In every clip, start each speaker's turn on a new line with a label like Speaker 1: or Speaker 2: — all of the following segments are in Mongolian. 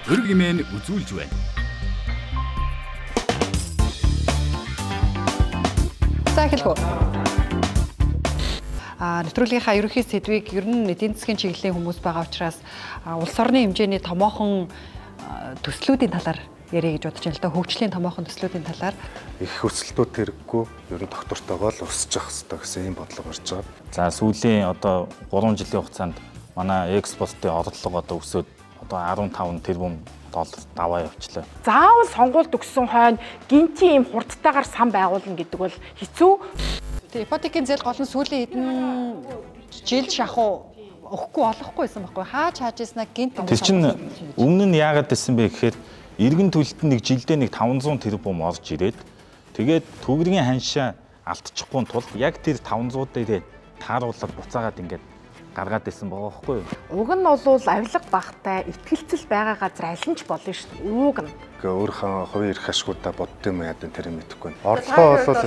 Speaker 1: өрг хэмээн үзүүлж байна.
Speaker 2: За эхэлхүү. Нэвтрүүлгийнхаа ерөнхий сэдвийг ер нь эдийн засгийн чиглэлийн хүмүүс байгаа учраас улс орны хэмжээний томоохон төслүүдийн талаар ярих гэж бодож байна л да. Хөгжлийн томоохон төслүүдийн талаар
Speaker 3: их өсөлтүүд хэрэггүй ер нь доктортойгоо л өсөж явах хэрэгтэй гэсэн ийм бодлого гарч байгаа.
Speaker 4: За сүүлийн одоо 3 жилийн хугацаанд манай экспортын орлого одоо өсөөд одоо 15 тэрбум доллар даваа явчлаа.
Speaker 5: Заавал сонгуульд өгсөн хойно гинтийн ийм хурдтайгаар сан байгуулна гэдэг бол хэцүү.
Speaker 2: Тэгээ ипотекийн зээл гол нь сүүлийн хэдэн жил шахуу өгөхгүй болохгүйсэн байхгүй хааж хаажснаа гинт
Speaker 4: Тэр чинь өмнө нь яагаад гэсэн бэ гэхээр иргэн төлөлт нэг жилдээ нэг 500 тэрбум орж ирээд тэгээд төгрөгийн ханшаа алдчихгүй тул яг тэр 500 дээрээ тааруулаад буцаагаад ингээд гаргаад байсан байгаа байхгүй юу?
Speaker 5: Уг нь бол авилга багтай ихтгэлцэл байгаа газар аль нь ч болно шүү дээ. Уг нь.
Speaker 3: Ингээ өөрийнхөө хувийн эрх ашгуудаа боддсон юм яадан тэр юм мэдэхгүй. Орлогоо бол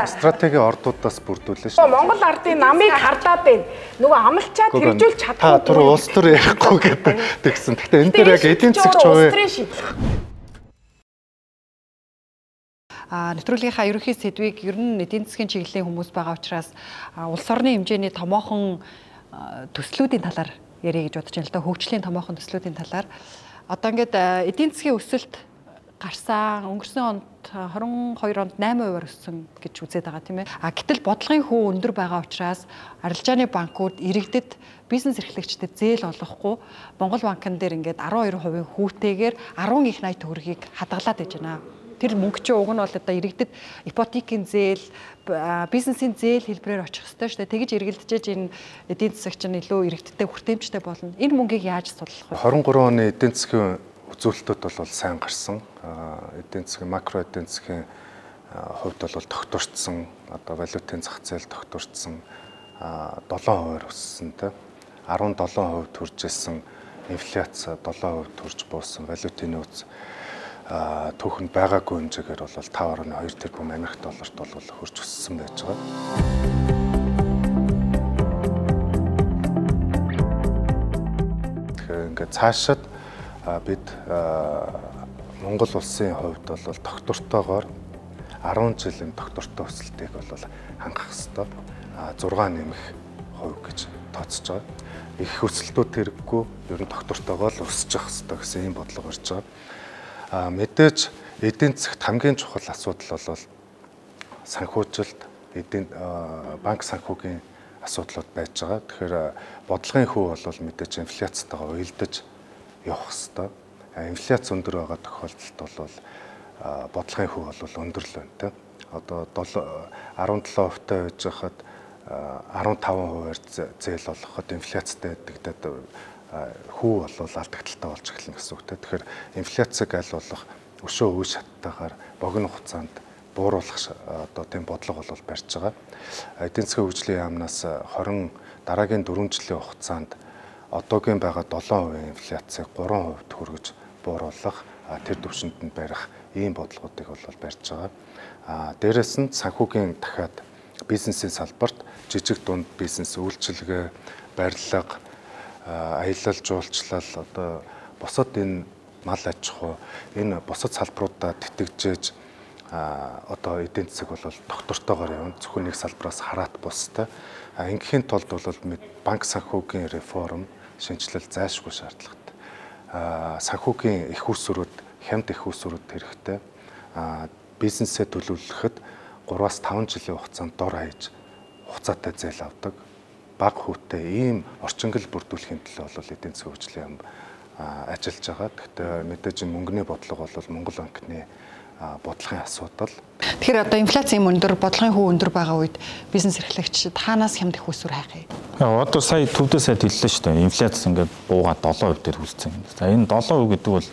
Speaker 3: стратеги ордуудаас бүрдүүлнэ шүү.
Speaker 5: Монгол ардын намыг хардаад байна. Нөгөө амлчаад хэрэгжүүлж чадахгүй.
Speaker 3: Та түр улс төр ярихгүй гэдэг тэгсэн. Гэхдээ энэ дээр яг эдийн засгч хувийн
Speaker 2: нэвтрүүлгийнхаа ерөнхий сэдвийг ер нь эдийн засгийн чиглэлийн хүмүүс байгаа учраас улс орны хэмжээний томоохон төслүүдийн талаар ярих гэж бодож байна л да. Хөгжлийн томоохон төслүүдийн талаар одоо ингээд эдийн засгийн өсөлт гарсан өнгөрсөн онд 22 онд 8%-аар өссөн гэж үзээд байгаа тийм ээ. Гэтэл бодлогын хүү өндөр байгаа учраас арилжааны банкуд иргэдэд бизнес эрхлэгчдэд зээл олгохгүй Монгол банкн дээр ингээд 12% хүүтэйгээр 10 их 80 төгрөгийг хадгалаад байж байна. Тэр мөнгө чинь уг нь бол одоо иргэдэд ипотекийн зээл, бизнесийн зээл хэлбэрээр очих ёстой шүү дээ. Тэгэж эргэлдэж энэ эдийн засаг чинь илүү иргэдтэй хүртээмжтэй болно. Энэ мөнгийг яаж судлах вэ?
Speaker 3: 23 оны эдийн засгийн үзүүлэлтүүд бол сайн гарсан. Эдийн засгийн макро эдийн засгийн хувьд бол тогтворцсон, одоо валютын зах зээл тогтворцсон 7%-аар өссөн те. 17% төрж ирсэн инфляц 7% төрж буусан, валютын нөөц түүхэнд байгаагүй хэмжээгээр бол 5.2 тэрбум Америк долларт бол хөрж өссөн байж байгаа. Тэгэхээр ингээд цаашид бид Монгол улсын хувьд бол тогтвортойгоор 10 жилийн тогтвортой өсөлтийг бол хангах ёстой. 6 нэмэх хувь гэж тооцож байгаа. Их өсөлтүүд хэрэггүй ер нь тогтвортойгоор л өсөж явах ёстой гэсэн ийм бодлого гарч байгаа. Мэдээж эдийн засагт хамгийн чухал асуудал бол санхүүжилт, банк санхүүгийн асуудлууд байж байгаа. Тэгэхээр бодлогын хүү бол мэдээж инфляцтайгаа уялдаж явах ёстой. Инфляц өндөр байгаа тохиолдолд бол бодлогын хүү бол өндөр л байна те. Одоо 17%-тай байж хахад 15%-аар зээл олгоход инфляцтай гэдэгт хүү бол алдагдaltaй болж эхэлнэ гэсэн үг. Тэгэхээр инфляцийг аль болох өшөө үе шаттайгаар богино хугацаанд бууруулах одоо тийм бодлого бол барьж байгаа. Эдийн засгийн хөгжлийн яамнаас дараагийн 4 жилийн хугацаанд одоогийн байгаа 7% инфляцийг 3% хүргэж бууруулах тэр түвшинд нь барих ийм бодлогуудыг бол барьж байгаа. Дээрээс нь санхүүгийн дахиад бизнесийн салбарт жижиг дунд бизнес үйлчилгээ, барилга, аялал жуулчлал одоо бусад энэ мал аж ахуй энэ бусад салбаруудаа тэтгэжээж одоо эдийн засаг бол тогтвортойгоор явна. Зөвхөн нэг салбараас хараат бустай. Ингээхийн тулд бол банк санхүүгийн реформ, шинжилэл зайлшгүй шаардлагатай. Санхүүгийн их усрууд, хямд их усрууд хэрэгтэй. Бизнесээ төлөвлөхөд 3-5 жилийн хугацаанд дор хаяж хугацаатай зээл авдаг. Бага хүүтэй ийм орчингэл бүрдүүлэхийн төлөө бол эдийн засгийн хөгжлийн яам ажиллаж байгаа. Гэхдээ мэдээж мөнгөний бодлого бол Монгол банкны бодлогын асуудал.
Speaker 2: Тэгэхээр одоо инфляцийн өндөр, бодлогын хүү өндөр байгаа үед бизнес эрхлэгчид хаанаас хямд их усүр хайх юм?
Speaker 4: Одоо сая төвдөө сайд хэллээ шүү дээ. Инфляц ингээд буугаад 7% дээр хүрсэн. За энэ 7% гэдэг бол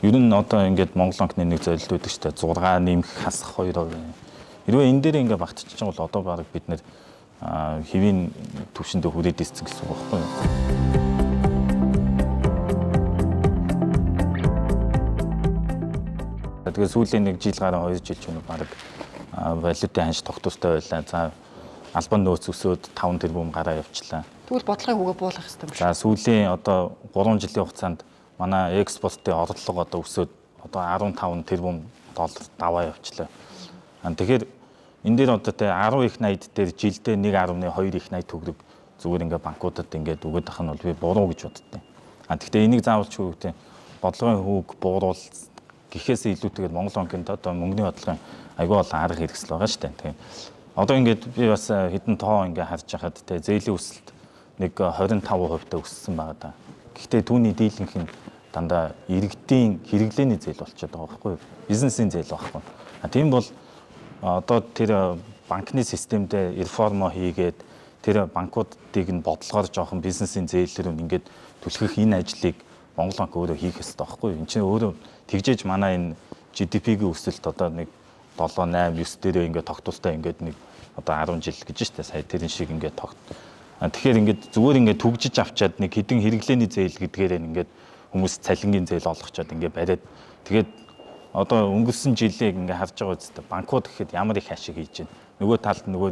Speaker 4: ер нь одоо ингээд Монгол банкны нэг зорилт байдаг шүү дээ. 6 нэмэх хасах 2%. Хэрвээ энэ дээр ингээд багтчих чинь бол одоо баг бид нэр хэвийн төвшөндөө хүрээд ирсэн гэсэн үг байхгүй юу? Тэгээд сүүлийн нэг жил гаруй 2 жил ч юм уу баг валютын ханш тогтвортой байлаа. За албан нөөц өсөөд 5 тэрбум гараа явчлаа.
Speaker 2: Тэгвэл бодлогын хүүгээ буулгах хэрэгтэй юм шиг.
Speaker 4: За сүүлийн одоо 3 жилийн хугацаанд манай экспортын орлого одоо өсөөд одоо 15 тэрбум доллар даваа явчлаа. Тэгэхээр энэ дээр одоо тэ 10 их 80 дээр жилдээ 1.2 их 80 төгрөг зүгээр ингээ банкудад ингээд өгöd ах нь бол би буруу гэж боддیں۔ Гэхдээ энийг заавал ч үгүй бодлогын хүүг бууруул гэхээс илүүтэйгээр Монгол банкнд одоо мөнгөний бодлогын аягүй олон арга хэрэгсэл байгаа шүү дээ. Тэгээ одоо ингээд би бас хэдэн тоо ингээ харж байхад тэ зээлийн өсөлт нэг 25% та өссөн байгаа да. Гэхдээ түүний дийлэнх нь дандаа иргэдийн хэрэглээний зээл болчиход байгаа байхгүй юу? Бизнесийн зээл байхгүй. Тийм бол одоо тэр банкны системдээ реформо хийгээд тэр банкуудыг нь бодлогоор жоохон бизнесийн зээлээр ингээд түлхэх энэ ажлыг Монгол банк өөрөө хийх ёстой байхгүй юу? Энд чинь өөрөө тэгжээж манай энэ GDP-ийн өсөлт одоо нэг 7, 8, 9 дээрээ ингээд тогтвортой ингээд нэг одоо 10 жил гэж штэ сая тэрэн шиг ингээд тэгэхээр ингээд зүгээр ингээд түгжиж авчаад нэг хэдэн хэрэглээний зээл гэдгээр ингээд хүмүүс цалингийн зээл олгочоод ингээд бариад тэгээд одоо өнгөрсөн жилийг ингээд харж байгаа үстэй банкуд гэхэд ямар их ашиг хийж байна. Нөгөө талд нөгөө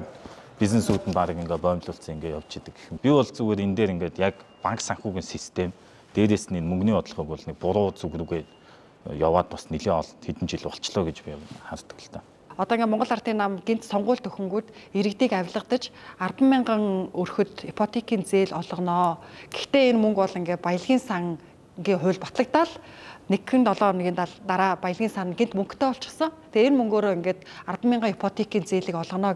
Speaker 4: бизнесүүд нь баг ингээд боомлуулсан ингээд явж идэг гэх юм. Би бол зүгээр энэ дээр ингээд яг банк санхүүгийн систем дээрээс нь мөнгөний бодлогыг бол нэг буруу зүг рүүгээ яваад бас нэлээд олон хэдэн жил болчлоо гэж би хардаг л та.
Speaker 2: Одоо ингээ Монгол Ардын нам гинт сонгуульд өхөнгүүд иргэдийг авилгадаж 10,000 өрхөд ипотекийн зээл олгоноо. Гэхдээ энэ мөнгө бол ингээ баялагын сан ингээ хууль батлагдаад 1-7 хоногийн дараа баялагын сан гинт мөнгөтэй болчихсон. Тэгээ энэ мөнгөөрөө ингээд 10,000 ипотекийн зээлийг олгоно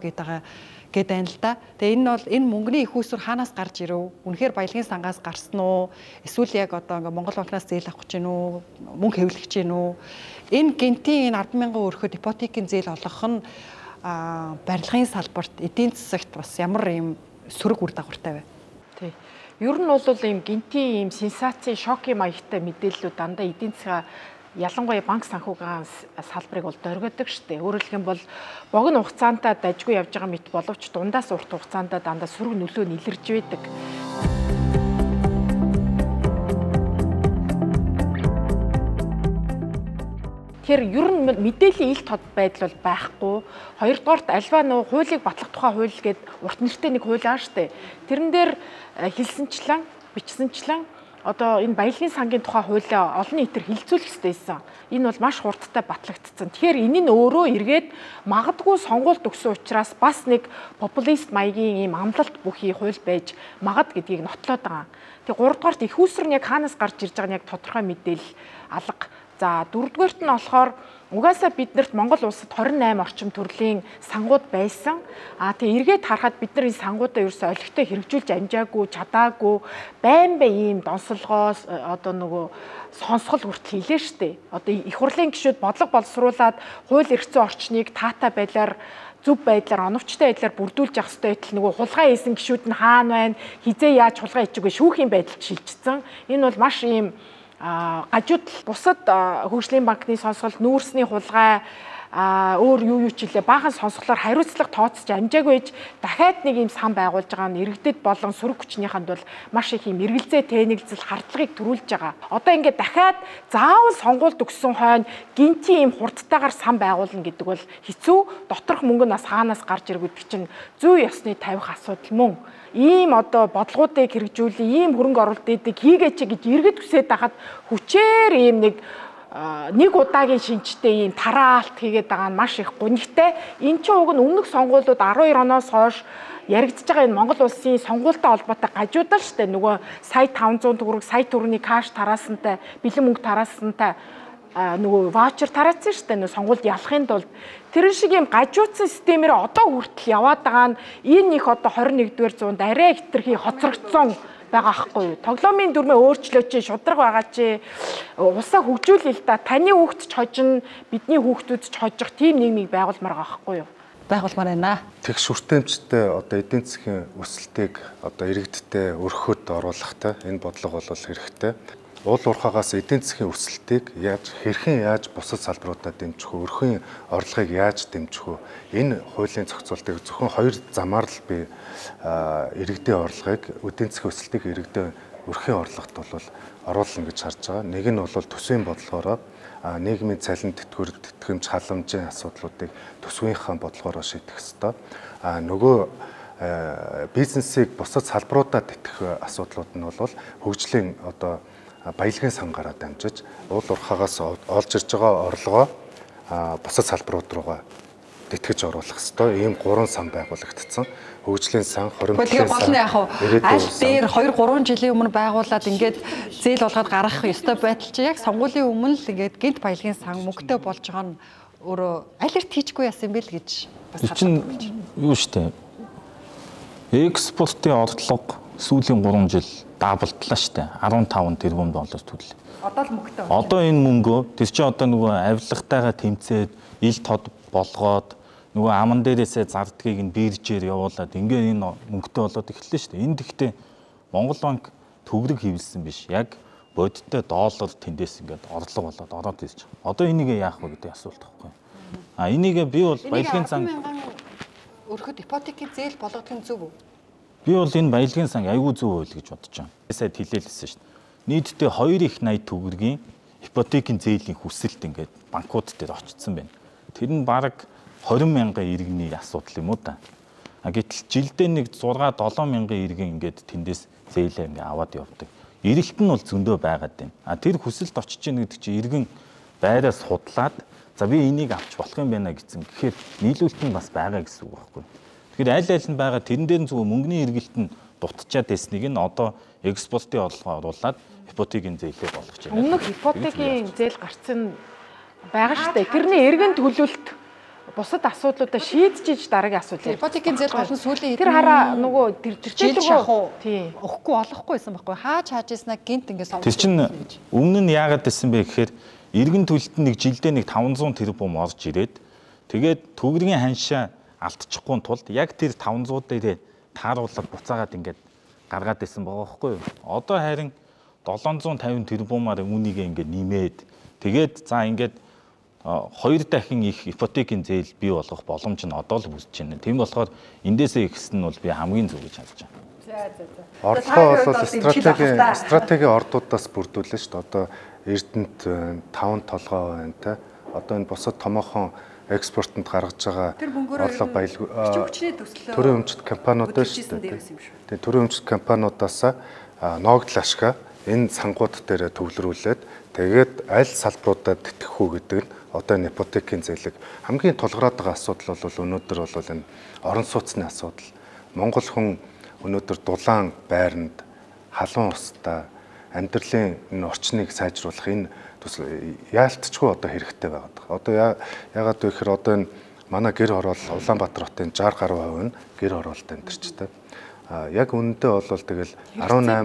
Speaker 2: гэдэг байна л да. Тэгээ энэ бол энэ мөнгөний их усүр хаанаас гарч ирв? Үнэхээр баялагын сангаас гарсан уу? Эсвэл яг одоо ингээ Монгол банкнаас зээл авах гэж гин үү? Мөнгө хэвлэх гэж гин үү? Энэ гинтийн 10,000 өрхөд ипотекийн зээл олгох нь барилгын салбарт эдийн засагт бас ямар юм сөрөг үр дагавартай вэ?
Speaker 5: Тий. Ер нь бол ийм гинтийн ийм сенсацийн шокийн маягтай мэдээллүүд дандаа эдийн засгаа ялангуяа банк санхүүгийн салбарыг бол дөргиодог штеп. Өөрөөр хэлбэл богино хугацаанд дажгүй явж байгаа мэт боловч дундаас урт хугацаанд дандаа сөрөг нөлөө илэрж байдаг. Тэгэхээр ер нь мэдээллийн ил тод байдал бол байхгүй. Хоёрдугаарт альва нөгөө хуулийг батлах тухай хууль гээд урт нэртэй нэг хууль аа штэ. Тэрэн дээр хэлсэнчлэн, бичсэнчлэн одоо энэ баялагын сангийн тухай хуулиа олон нийтээр хилцүүлэх ёстойсэн. Энэ бол маш хурдтай батлагдсан. Тэгэхээр энэ нь өөрөө эргээд магадгүй сонгуульд өгсөн учраас бас нэг популист маягийн ийм амлалт бүхий хууль байж магад гэдгийг нотлоод байгаа. Тэгээ гуравдугаарт их усрын яг хаанаас гарч ирж байгаа нь яг тодорхой мэдээлэл алга. За дөрөвдүгээрт нь болохоор угаасаа биднэрт Монгол улсад 28 орчим төрлийн сангууд байсан. Тэгээ эргээд харахад бид нар энэ сангуудаа ерөөсөй олигтой хэрэгжүүлж амжаагүй, чадаагүй, байн ийм донсолгоос одоо нөгөө сонсгол хүртэл хийлээ штэ. Одоо их хурлын гишүүд бодлого боловсруулад хууль эрх зүйн орчныг таатай байдлаар зөв байдлаар оновчтой байдлаар бүрдүүлж явах ёстой байтал нөгөө хулгай хийсэн гишүүд нь хаана байна, хизээ яаж хулгай хийчихвэ шүүхийн байдалд шилжчихсэн. Энэ бол маш ийм гажууд бусад хөгжлийн банкны сонсголт нүүрсний хулгай өөр юу ч хэлээ баахан сонсголоор хариуцлага тооцож амжаагүй байж дахиад нэг юм сан байгуулж байгаа нь иргэдэд болон сөрөг хүчнийхэнд бол маш их юм эргэлзээ тэнэгзэл хардлагыг төрүүлж байгаа. Одоо ингээд дахиад заавал сонгуульд өгсөн хойно гинтийн юм хурдтайгаар сан байгуулна гэдэг бол хэцүү. Доторх мөнгө нь бас хаанаас гарч ирэх гэдэг чинь зүй ёсны тавих асуудал мөн. Ийм одоо бодлогуудыг хэрэгжүүлээ, ийм хөрөнгө оруулалтыг хийгээч гэж иргэд хүсээд байхад хүчээр ийм нэг удаагийн шинжтэй ийм тараалт хийгээд байгаа нь маш их гонигтай. Энэ чинь уг нь өмнөх сонгуулиуд 12 оноос хойш яригдж байгаа энэ Монгол улсын сонгуультай холбоотой гажуудаа штэ нөгөө сая 500 төгрөг, сая төгрөгийн каш тараасантай, бэлэн мөнгө тараасантай нөгөө ваучер тараацсан штэ нөгөө сонгуульд ялахын тулд тэр шиг юм гажуудсан системээр одоо хүртэл яваад байгаа нь энэ их одоо 21-р зуунд арай хитрхи хоцрогдсон байгаа хгүй юу. Тоглоомын дүрмээ өөрчлөөч чи шудраг байгаа чи усаа хөгжүүлээ л да. Таны хүүхэд ч хожин, бидний хүүхдүүд ч хожих тийм нийгмийг байгуулмаар байгаа хгүй юу.
Speaker 2: Байгуулмаар байна.
Speaker 3: Тэг шүртэмжтэй одоо эдийн засгийн өсөлтийг одоо иргэдтэй өрхөд оруулахтай энэ бодлого бол хэрэгтэй. Уул уурхаагаас эдийн засгийн өсөлтийг хэрхэн бусад салбаруудад дэмжих вэ? Өрхийн орлогыг яаж дэмжих вэ? Энэ хуулийн зохицуултыг зөвхөн хоёр замаар л би иргэдийн орлогыг, эдийн засгийн өсөлтийг иргэдийн өрхийн орлогот бол оруулна гэж харж байгаа. Нэг нь бол төсвийн бодлогоороо нийгмийн цалин тэтгэмж халамжийн асуудлуудыг төсвийнхаа бодлогоороо шийдэх ёстой. Нөгөө бизнесийг бусад салбаруудад тэтгэх асуудлууд нь бол хөгжлийн одоо баялагын сангаараа дамжиж уул уурхаагаас олж ирж байгаа орлогоо бусад салбарууд руугаа тэтгэж оруулах ёстой. Ийм 3 сан байгуулагдсан. Хөгжлийн сан,
Speaker 2: Тэгэхээр
Speaker 3: хоримтлын
Speaker 2: гол
Speaker 3: сан.
Speaker 2: нь яг аль дээр 2-3 жилийн өмнө байгуулад ингээд зээл болгоод гаргах ёстой байтал чи яг сонгуулийн өмнө л ингээд гинт баялагын сан мөнгөтэй болж байгаа нь өөрөө алерт хийчихгүй яасан бэ л гэж бас
Speaker 4: чинь юу штэ. Экспортын орлого сүүлийн 3 жил даблдлаа штэ. 15 тэрбум доллар төлөв.
Speaker 2: одоо л мөнгөтэй.
Speaker 4: Одоо энэ мөнгөө тэр чинь одоо нөгөө авилгатайгаа тэмцээд ил тод болгоод нөгөө аман дээрээсээ зардгийг нь биржээр явуулаад ингээд энэ мөнгөтэй болоод эхэллээ шүү дээ. Энэ гэхдээ Монгол банк төгрөг хэвлсэн биш. Яг бодиттой доллар тэндээс ингээд орлого болоод ороод ирж байгаа. Одоо энийг яах вэ гэдэг асуулт байхгүй. Энийг би бол баялагын сан
Speaker 2: өрхөд ипотекийн зээл болгох нь зөв үү?
Speaker 4: Би бол энэ баялагын сан айгүй зөв үйл гэж бодож байна. Сая хэлээлсэн шүү дээ. Нийтдээ 2.80 төгрөгийн ипотекийн зээлийн хүсэлт ингээд банкуд дээр очсон байна. Тэр нь бараг 20 мянган иргэний асуудал юм уу та. Гэтэл жилдээ нэг 6-7 мянган иргэн ингээд тэндээс зээлээ ингээд аваад явдаг. Ирэлт нь бол зөндөө байгаад байна. Тэр хүсэлт очиж ийн гэдэг чинь иргэн байраа судлаад за би энийг авч болох юм байна гэсэн. Тэгэхээр нийлүүлэлт нь бас байгаа гэсэн үг байхгүй. Тэгэхээр аль нь байгаа тэрэн дээр зүгээр мөнгөний эргэлт нь дутчаад байсныг нь одоо экспортын орлогоо оруулаад ипотекийн зээлээ болгож байна.
Speaker 5: Өмнөх ипотекийн зээл гарцсан байгаа шүү дээ. Тэрний эргэн төлөлт бусад асуудлуудаа шийдэж дараагийн асуудал.
Speaker 2: Ипотекийн зээл болон сүүлийн
Speaker 5: тэр хараа нөгөө тэр
Speaker 2: жил шахуу өгөхгүй болохгүйсэн байхгүй. Хааж ийснаа гинт ингээд
Speaker 4: сонголт. Тэр чинь өмнө нь яагаад гэсэн бэ гэхээр эргэн төлөлт нэг жилдээ нэг 500 тэрбум орж ирээд тэгээд төгрөгийн ханшаа алдчихгүй тулд яг тэр 500 дээрээ тааруулаад буцаагаад ингээд гаргаад байсан байгаа байхгүй юу. Одоо харин 750 тэрбумаар үүнийг ингээд нэмээд тэгээд за ингээд 2 дахин их ипотекийн зээл бий болгох боломж нь одоо л үүсэж байна. Тийм болохоор эндээсээ ихсэн нь бол би хамгийн зөв гэж харж байна.
Speaker 3: Орлогоо бол стратегийн ордуудаас бүрдүүлнэ шүү дээ. Одоо Эрдэнэт 5 толгой байна те. Одоо энэ бусад томоохон экспортод гаргаж байгаа орлого баялаг төрийн өмчт компаниуд шүү дээ. Тэгээ төрийн өмчт компаниудаас ногдол ашгаа энэ сангууд дээр төвлөрүүлээд тэгээд аль салбаруудад тэтгэх үү гэдэг нь одоо энэ ипотекийн зээлэг хамгийн тулгараад байгаа асуудал бол өнөөдөр бол энэ орон сууцны асуудал. Монгол хүн өнөөдөр дулаан байранд халуун устдаа амьдралын энэ орчныг сайжруулах энэ яалтчгүй одоо хэрэгтэй байгаад байгаа. Одоо яагаад вэ гэхээр одоо энэ манай гэр хороол Улаанбаатар хотын 60% нь гэр хороолт амьдарчтай. Яг үнэндээ бол тэгэл 19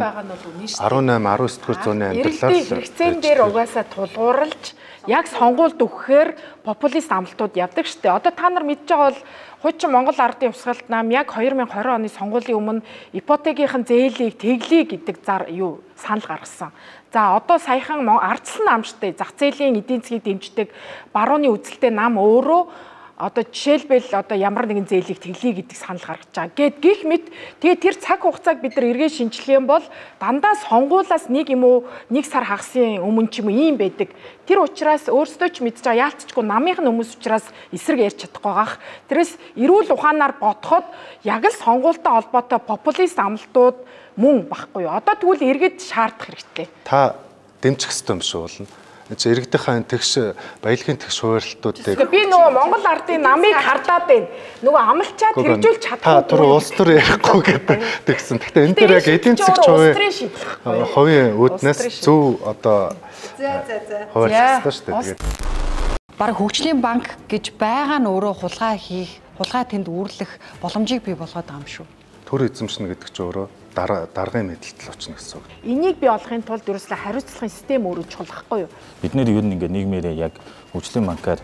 Speaker 3: 19 зууны амьдралаар
Speaker 5: хэрэгцээн дээр угаасаа тулгуурлаж яг сонгуульд өгөхээр популист амлалтууд явдаг штэ. Одоо та нар мэдж байгаа бол хуучин Монгол Ардын Хувьсгалт нам яг 2020 оны сонгуулийн өмнө ипотекийн зээлийг тэглэе гэдэг санал гаргасан. За одоо саяхан ардчилсан нам штэ зах зээлийн эдийн засгийг дэмждэг барууны үзэлтэй нам өөрөө одоо жишээлбэл одоо ямар нэгэн зээлийг тэглэе гэдэг санал гаргаж байгаа. Гэх мэт тэгээ тэр цаг хугацааг бид нар эргээ шинжилэх юм бол дандаа сонгуулаас нэг юм уу нэг сар хагасын өмнө ч юм уу ийм байдаг. Тэр учраас өөрсдөө ч мэдж байгаа яалтчгүй намынх нь хүмүүс учраас эсрэг ярьж чадахгүй байгаах. Тэрээс эрүүл ухаанаар бодоход яг л сонгуультай холбоотой популист амлалтууд мөн багхгүй юу. Одоо тэгвэл эргээд шаардах хэрэгтэй.
Speaker 3: Та дэмжих ёстой юм шүү болно. Иргэдийн тэгш баялагын тэгш хуваарлтуудыг
Speaker 5: би нөгөө Монгол Ардын намыг хардаад байна. Нөгөө амлчаад хэрэгжүүлж чадахгүй.
Speaker 3: Та түр улс төр ярихгүй гэдэг тэгсэн. Гэхдээ энэ дээр яг эдийн засгийн хувийн үүднээс зөв одоо хуваарлах ёстой шүү дээ.
Speaker 2: Бараг хөгжлийн банк гэж байгаа нь өөрөө хулгай тэнд үүрлэх боломжийг бий болгоод байгаа юм шүү.
Speaker 3: Төр эзэмшнэ гэдэг чинь өөрөө даргын мэдлэлтэл очно гэсэн үг.
Speaker 5: Энийг бий болгохын тулд ерөөсөө хариуцлагын систем өөрөө чухал байхгүй юу?
Speaker 4: Бид нэр ер нь ингээ нийгмээрээ яг хөгжлийн банкаар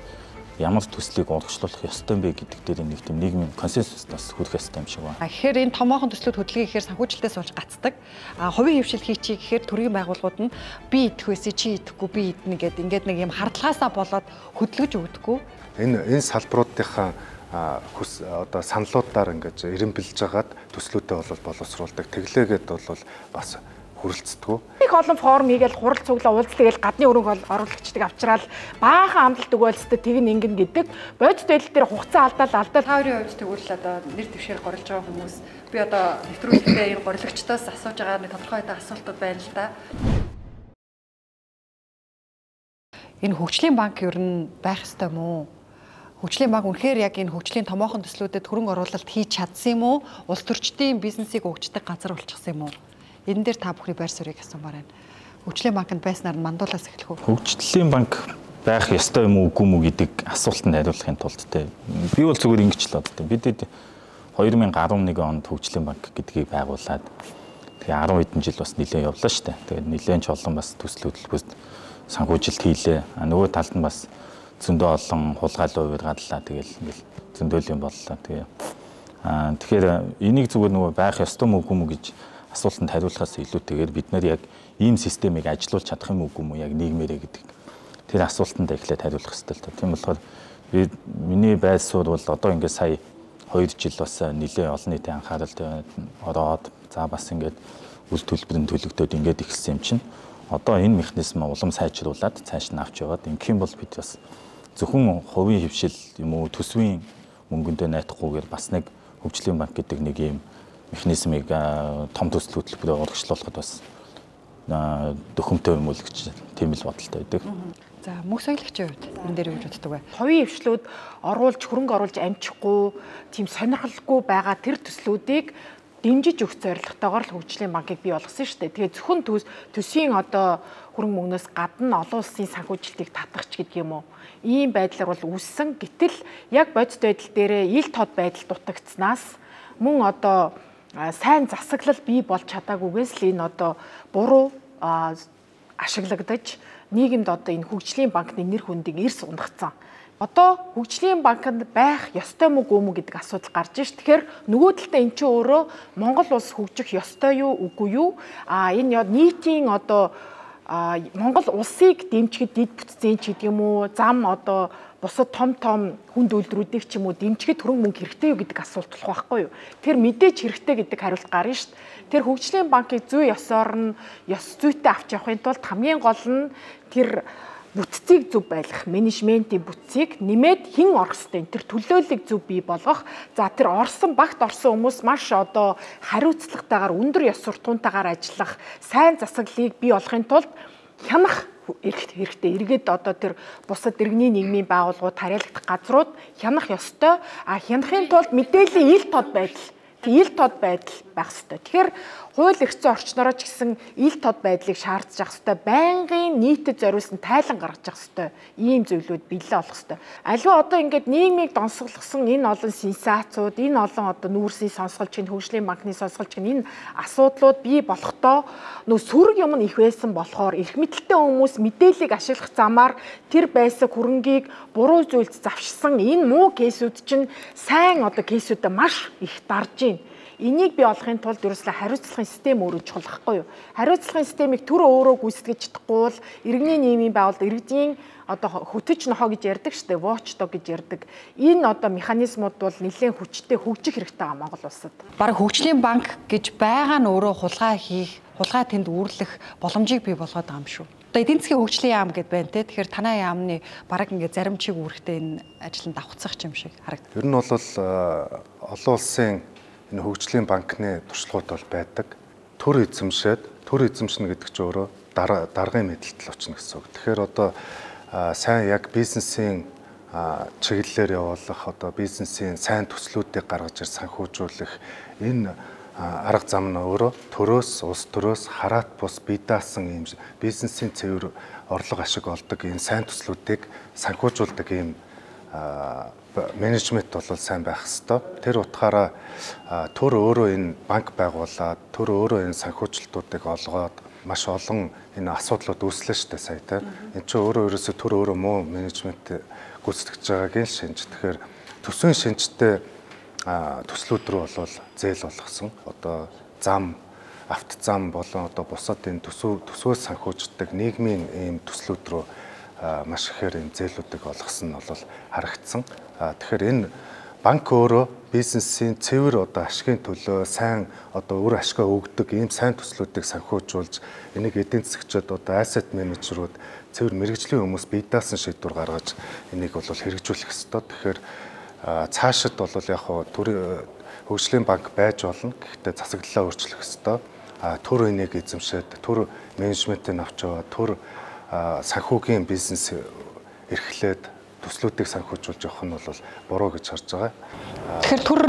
Speaker 4: ямар төслийг урагшлуулах ёстой юм бэ гэдэг дээр нэг тийм нийгмийн консенсуснаас хүрэх ёстой юм шиг байна.
Speaker 2: Тэгэхээр энэ томоохон төслүүд хөдөлгөөн гэхээр санхүүжилтээс болж гацдаг. Хувийн хөвшил хийчихье гэхээр төрийн байгууллагууд нь би идэх байсан чи идэхгүй би иднэ гэдэг ингээд нэг юм хардлагаасаа болоод хөдөлгөж өгдөггүй.
Speaker 3: Энэ салбаруудынхаа одоо саналуудаар ингэж эренбэлж хагаад төслүүдэд бол боловсруулдаг. Тэглээгээд бол бас хүрэлцдэг.
Speaker 5: Их олон форум хийгээл хурал цуглаа уулзлаа гээл гадны өрөнгө оруулагчдыг авчраал баахан амлалт өгөөлсөд тэг ингэн гэдэг бодит байдал дээр хугацаа алдаал
Speaker 2: Таврын хувьд тэгвэл одоо нэр дэвшээр горлж байгаа хүмүүс би одоо нэвтрүүлэгтээ энэ горлогчдоос асууж байгаа нэг тодорхой асуултууд байна л да. энэ хөгжлийн банк ер нь байх ёстой мó? Хөгжлийн банк үнэхээр яг энэ хөгжлийн томоохон төслүүдэд хөрөнгө оруулалт хийж чадсан юм уу? Улс төрчдийн бизнесийг өгчдөг газар болчихсон юм уу? Энэ дээр та бүхний байр суурийг асуумаар байна. Хөгжлийн банкнд байснаар нь мандуулаас эхлэх үү?
Speaker 4: Хөгжлийн банк байх ёстой юм уу үгүй мүү гэдэг асуултанд хариулахын тулд би бол зүгээр ингэж л боддог. Бид 2011 онд хөгжлийн банк гэдгийг байгуулад тэгээ 10 хэдэн жил бас нэлээд явлаа шүү дээ. Тэгээд нэлээд ч олон бас төсөл хөтөлбөрт санхүүжилт хийлээ. Нөгөө талд нь бас зөндөө олон хулгайлал уургадлаа. Тэгэл ингээл зөндөө юм боллоо. Тэгэхээр энийг зүгээр нөгөө байх ёстой мүү үгүй мүү гэж асуултанд хариулахаас илүүтэйгээр бид нэр яг ийм системийг ажилуулж чадах юм үгүй мүү яг нийгмээрээ гэдэг тэр асуултанд эхлээд хариулах хэрэгтэй л та. Тийм болохоор миний байр суурь бол одоо ингээд сая 2 жил бас нэлээд олон нийтийн анхааралд ороод за бас ингээд үйл төлбөрийн төлөгдөд ингээд ихсэн юм чинь одоо энэ механизм улам сайжруулад цааш нь авч яваад ингэх юм бол бид бас зөвхөн хувийн хөвшил юм уу төсвийн мөнгөндөө найдахгүйгээр бас нэг хөгжлийн банк гэдэг нэг ийм механизмыг том төсөл хөтөлбөрөөр урагшлуулахад бас дөхөмтэй юм уу гэж тийм л бодолтой байдаг.
Speaker 2: За мөнх соёлогчийн хувьд энэ дээр юу боддог вэ?
Speaker 5: Хувийн хвшлүүд оруулж хөрөнгө оруулж амжихгүй тийм сонирхолгүй байгаа тэр төслүүдийг дэмжиж өгөх зорилготойгоор л хөгжлийн банкыг бий болгосон шүү дээ. Тэгээ зөвхөн төсвийн одоо хөрөнгө мөнгнөөс гадна олон улсын санхүүжилтийг татгахч гэдэг юм уу? Ийм байдлаар бол үүссэн. Гэтэл яг бодит байдал дээрээ ил тод байдал дутагдсанаас мөн одоо сайн засаглал бий болж чадаагүйгээс л энэ одоо буруу ашиглагдаж нийгэмд одоо энэ хөгжлийн банкны нэр хүндийг эрс унгацсан. Одоо хөгжлийн банкнд байх ёстой мүү үгүй мүү гэдэг асуудал гарч ш. Тэгэхээр нөгөө талдаа эн чинь өөрөө Монгол улс хөгжих ёстой юу үгүй юу? Энэ нийтийн одоо Монгол улсыг дэмжихэд дид бүтцийн ч гэдэг юм уу, зам одоо бусад том хүнд үйлдвэрүүдийг ч юм уу дэмжихэд хөрөнгө мөнгө хэрэгтэй юу гэдэг асуулт болох байхгүй юу? Тэр мэдээж хэрэгтэй гэдэг хариулт гарна шүү дээ. Тэр хөгжлийн банкыг зүй ёсоор нь ёс зүйтэй авч явахын тулд хамгийн гол нь тэр бүтцийг зөв байлгах, менежментийн бүтцийг нэмээд хэн орох ёстой энэ тэр төлөөллийг зөв бий болгох. За тэр багт орсон хүмүүс маш одоо хариуцлагатайгаар өндөр ёс суртахуунтайгаар ажиллах, сайн засаглалыг бий болгохын тулд хянах хэрэгтэй. Эргээд одоо тэр бусад иргэний нийгмийн байгууллагууд тариалагдах газрууд хянах ёстой. Хянахын тулд мэдээллийн ил тод байдал байх ёстой. Тэгэхээр хууль эрх зүйн орчнороо ч гэсэн ил тод байдлыг шаардж явах ёстой. Байнгын нийтэд зориулсан тайлан гаргаж явах ёстой. Ийм зөвлөд бэлээ болох ёстой. Аливаа одоо ингээд нийгмийг донсоглосон энэ олон сенсацууд, энэ олон одоо нүүрсийн сонсголч, хөгжлийн банкны сонсголч энэ асуудлууд бий болохдоо нөө сөрөг юм нь их байсан болохоор эрх мэдэлтэй хүмүүс мэдээллийг ашиглах замаар тэр байсан хөрөнгийг буруу зүйлд завшсан энэ муу кейсүүд чинь сайн одоо кейсүүдэд маш их дарж байна. Энийг бий болгохын тулд ерөөсөө хариуцлагын систем өөрөө чухал байхгүй юу? Хариуцлагын системийг төр өөрөө гүйцэтгэж чадахгүй бол иргэний нийгмийн байгууллага иргэдийн одоо хөтөч нохоо гэж ярьдаг шүү дээ, watchdog гэж ярьдаг. Энэ одоо механизмууд бол нэлээд хүчтэй хөгжих хэрэгтэй байгаа Монгол улсад.
Speaker 2: Бараг хөгжлийн банк гэж байгаа нь өөрөө хулгай тэнд үүрлэх боломжийг бий болгоод байгаа юм шүү. Одоо эдийн засгийн хөгжлийн яам гэдээ байна те. Тэгэхээр танай яамны бараг ингээд заримчиг үүрэгтэй энэ ажил нь давхцах юм шиг харагдав.
Speaker 3: Ер нь бол олон улсын энэ хөгжлийн банкны туршлагууд бол байдаг. Төр эзэмшнэ гэдэг чинь өөрөө даргын мэдлэлт очно гэсэн үг. Тэгэхээр одоо сайн яг бизнесийн чиглэлээр явуулах, одоо бизнесийн сайн төслүүдийг гаргаж ир санхүүжүүлэх энэ арга зам нь өөрөө улс төрөөс хараат бус бие даасан ийм бизнесийн цэвэр орлого ашиг олдог энэ сайн төслүүдийг санхүүжүүлдэг ийм менежмент бол сайн байх хэвээр. Тэр утгаараа төр өөрөө энэ банк байгуулад, төр өөрөө энэ санхүүжилтуудыг олгоод маш олон энэ асуудлууд үүслээ шүү дээ сая тийм. Энд чинь ерөөсөө төр өөрөө муу менежмент гүйцэтгэж байгаагийн шинж. Тэгэхээр төсвийн шинжтэй төслүүд рүү бол зээл болгосон. Одоо авто зам болон одоо бусад энэ төсвөөс санхүүждэг нийгмийн ийм төслүүд рүү маш ихээр энэ зээлүүдийг олгосон нь бол харагдсан. Тэгэхээр энэ банк өөрөө бизнесийн цэвэр одоо ашигын төлөө сайн одоо үр ашгаа өгдөг ийм сайн төслүүдийг санхүүжүүлж энийг эдийн засгчид одоо asset менежерүүд цэвэр мэрэгжлийн хүмүүс бие даасан шийдвэр гаргаж энийг бол хэрэгжүүлэх ёстой. Тэгэхээр цаашид бол яг хөгжлийн банк байж болно. Гэхдээ засаглалаа өөрчлөх ёстой. Төр энийг эзэмшээд төр менежментийг авч яваад төр санхүүгийн бизнес эрхлээд төслүүдийг санхүүжүүлж явах нь бол буруу гэж харж байгаа.
Speaker 2: Тэгэхээр төр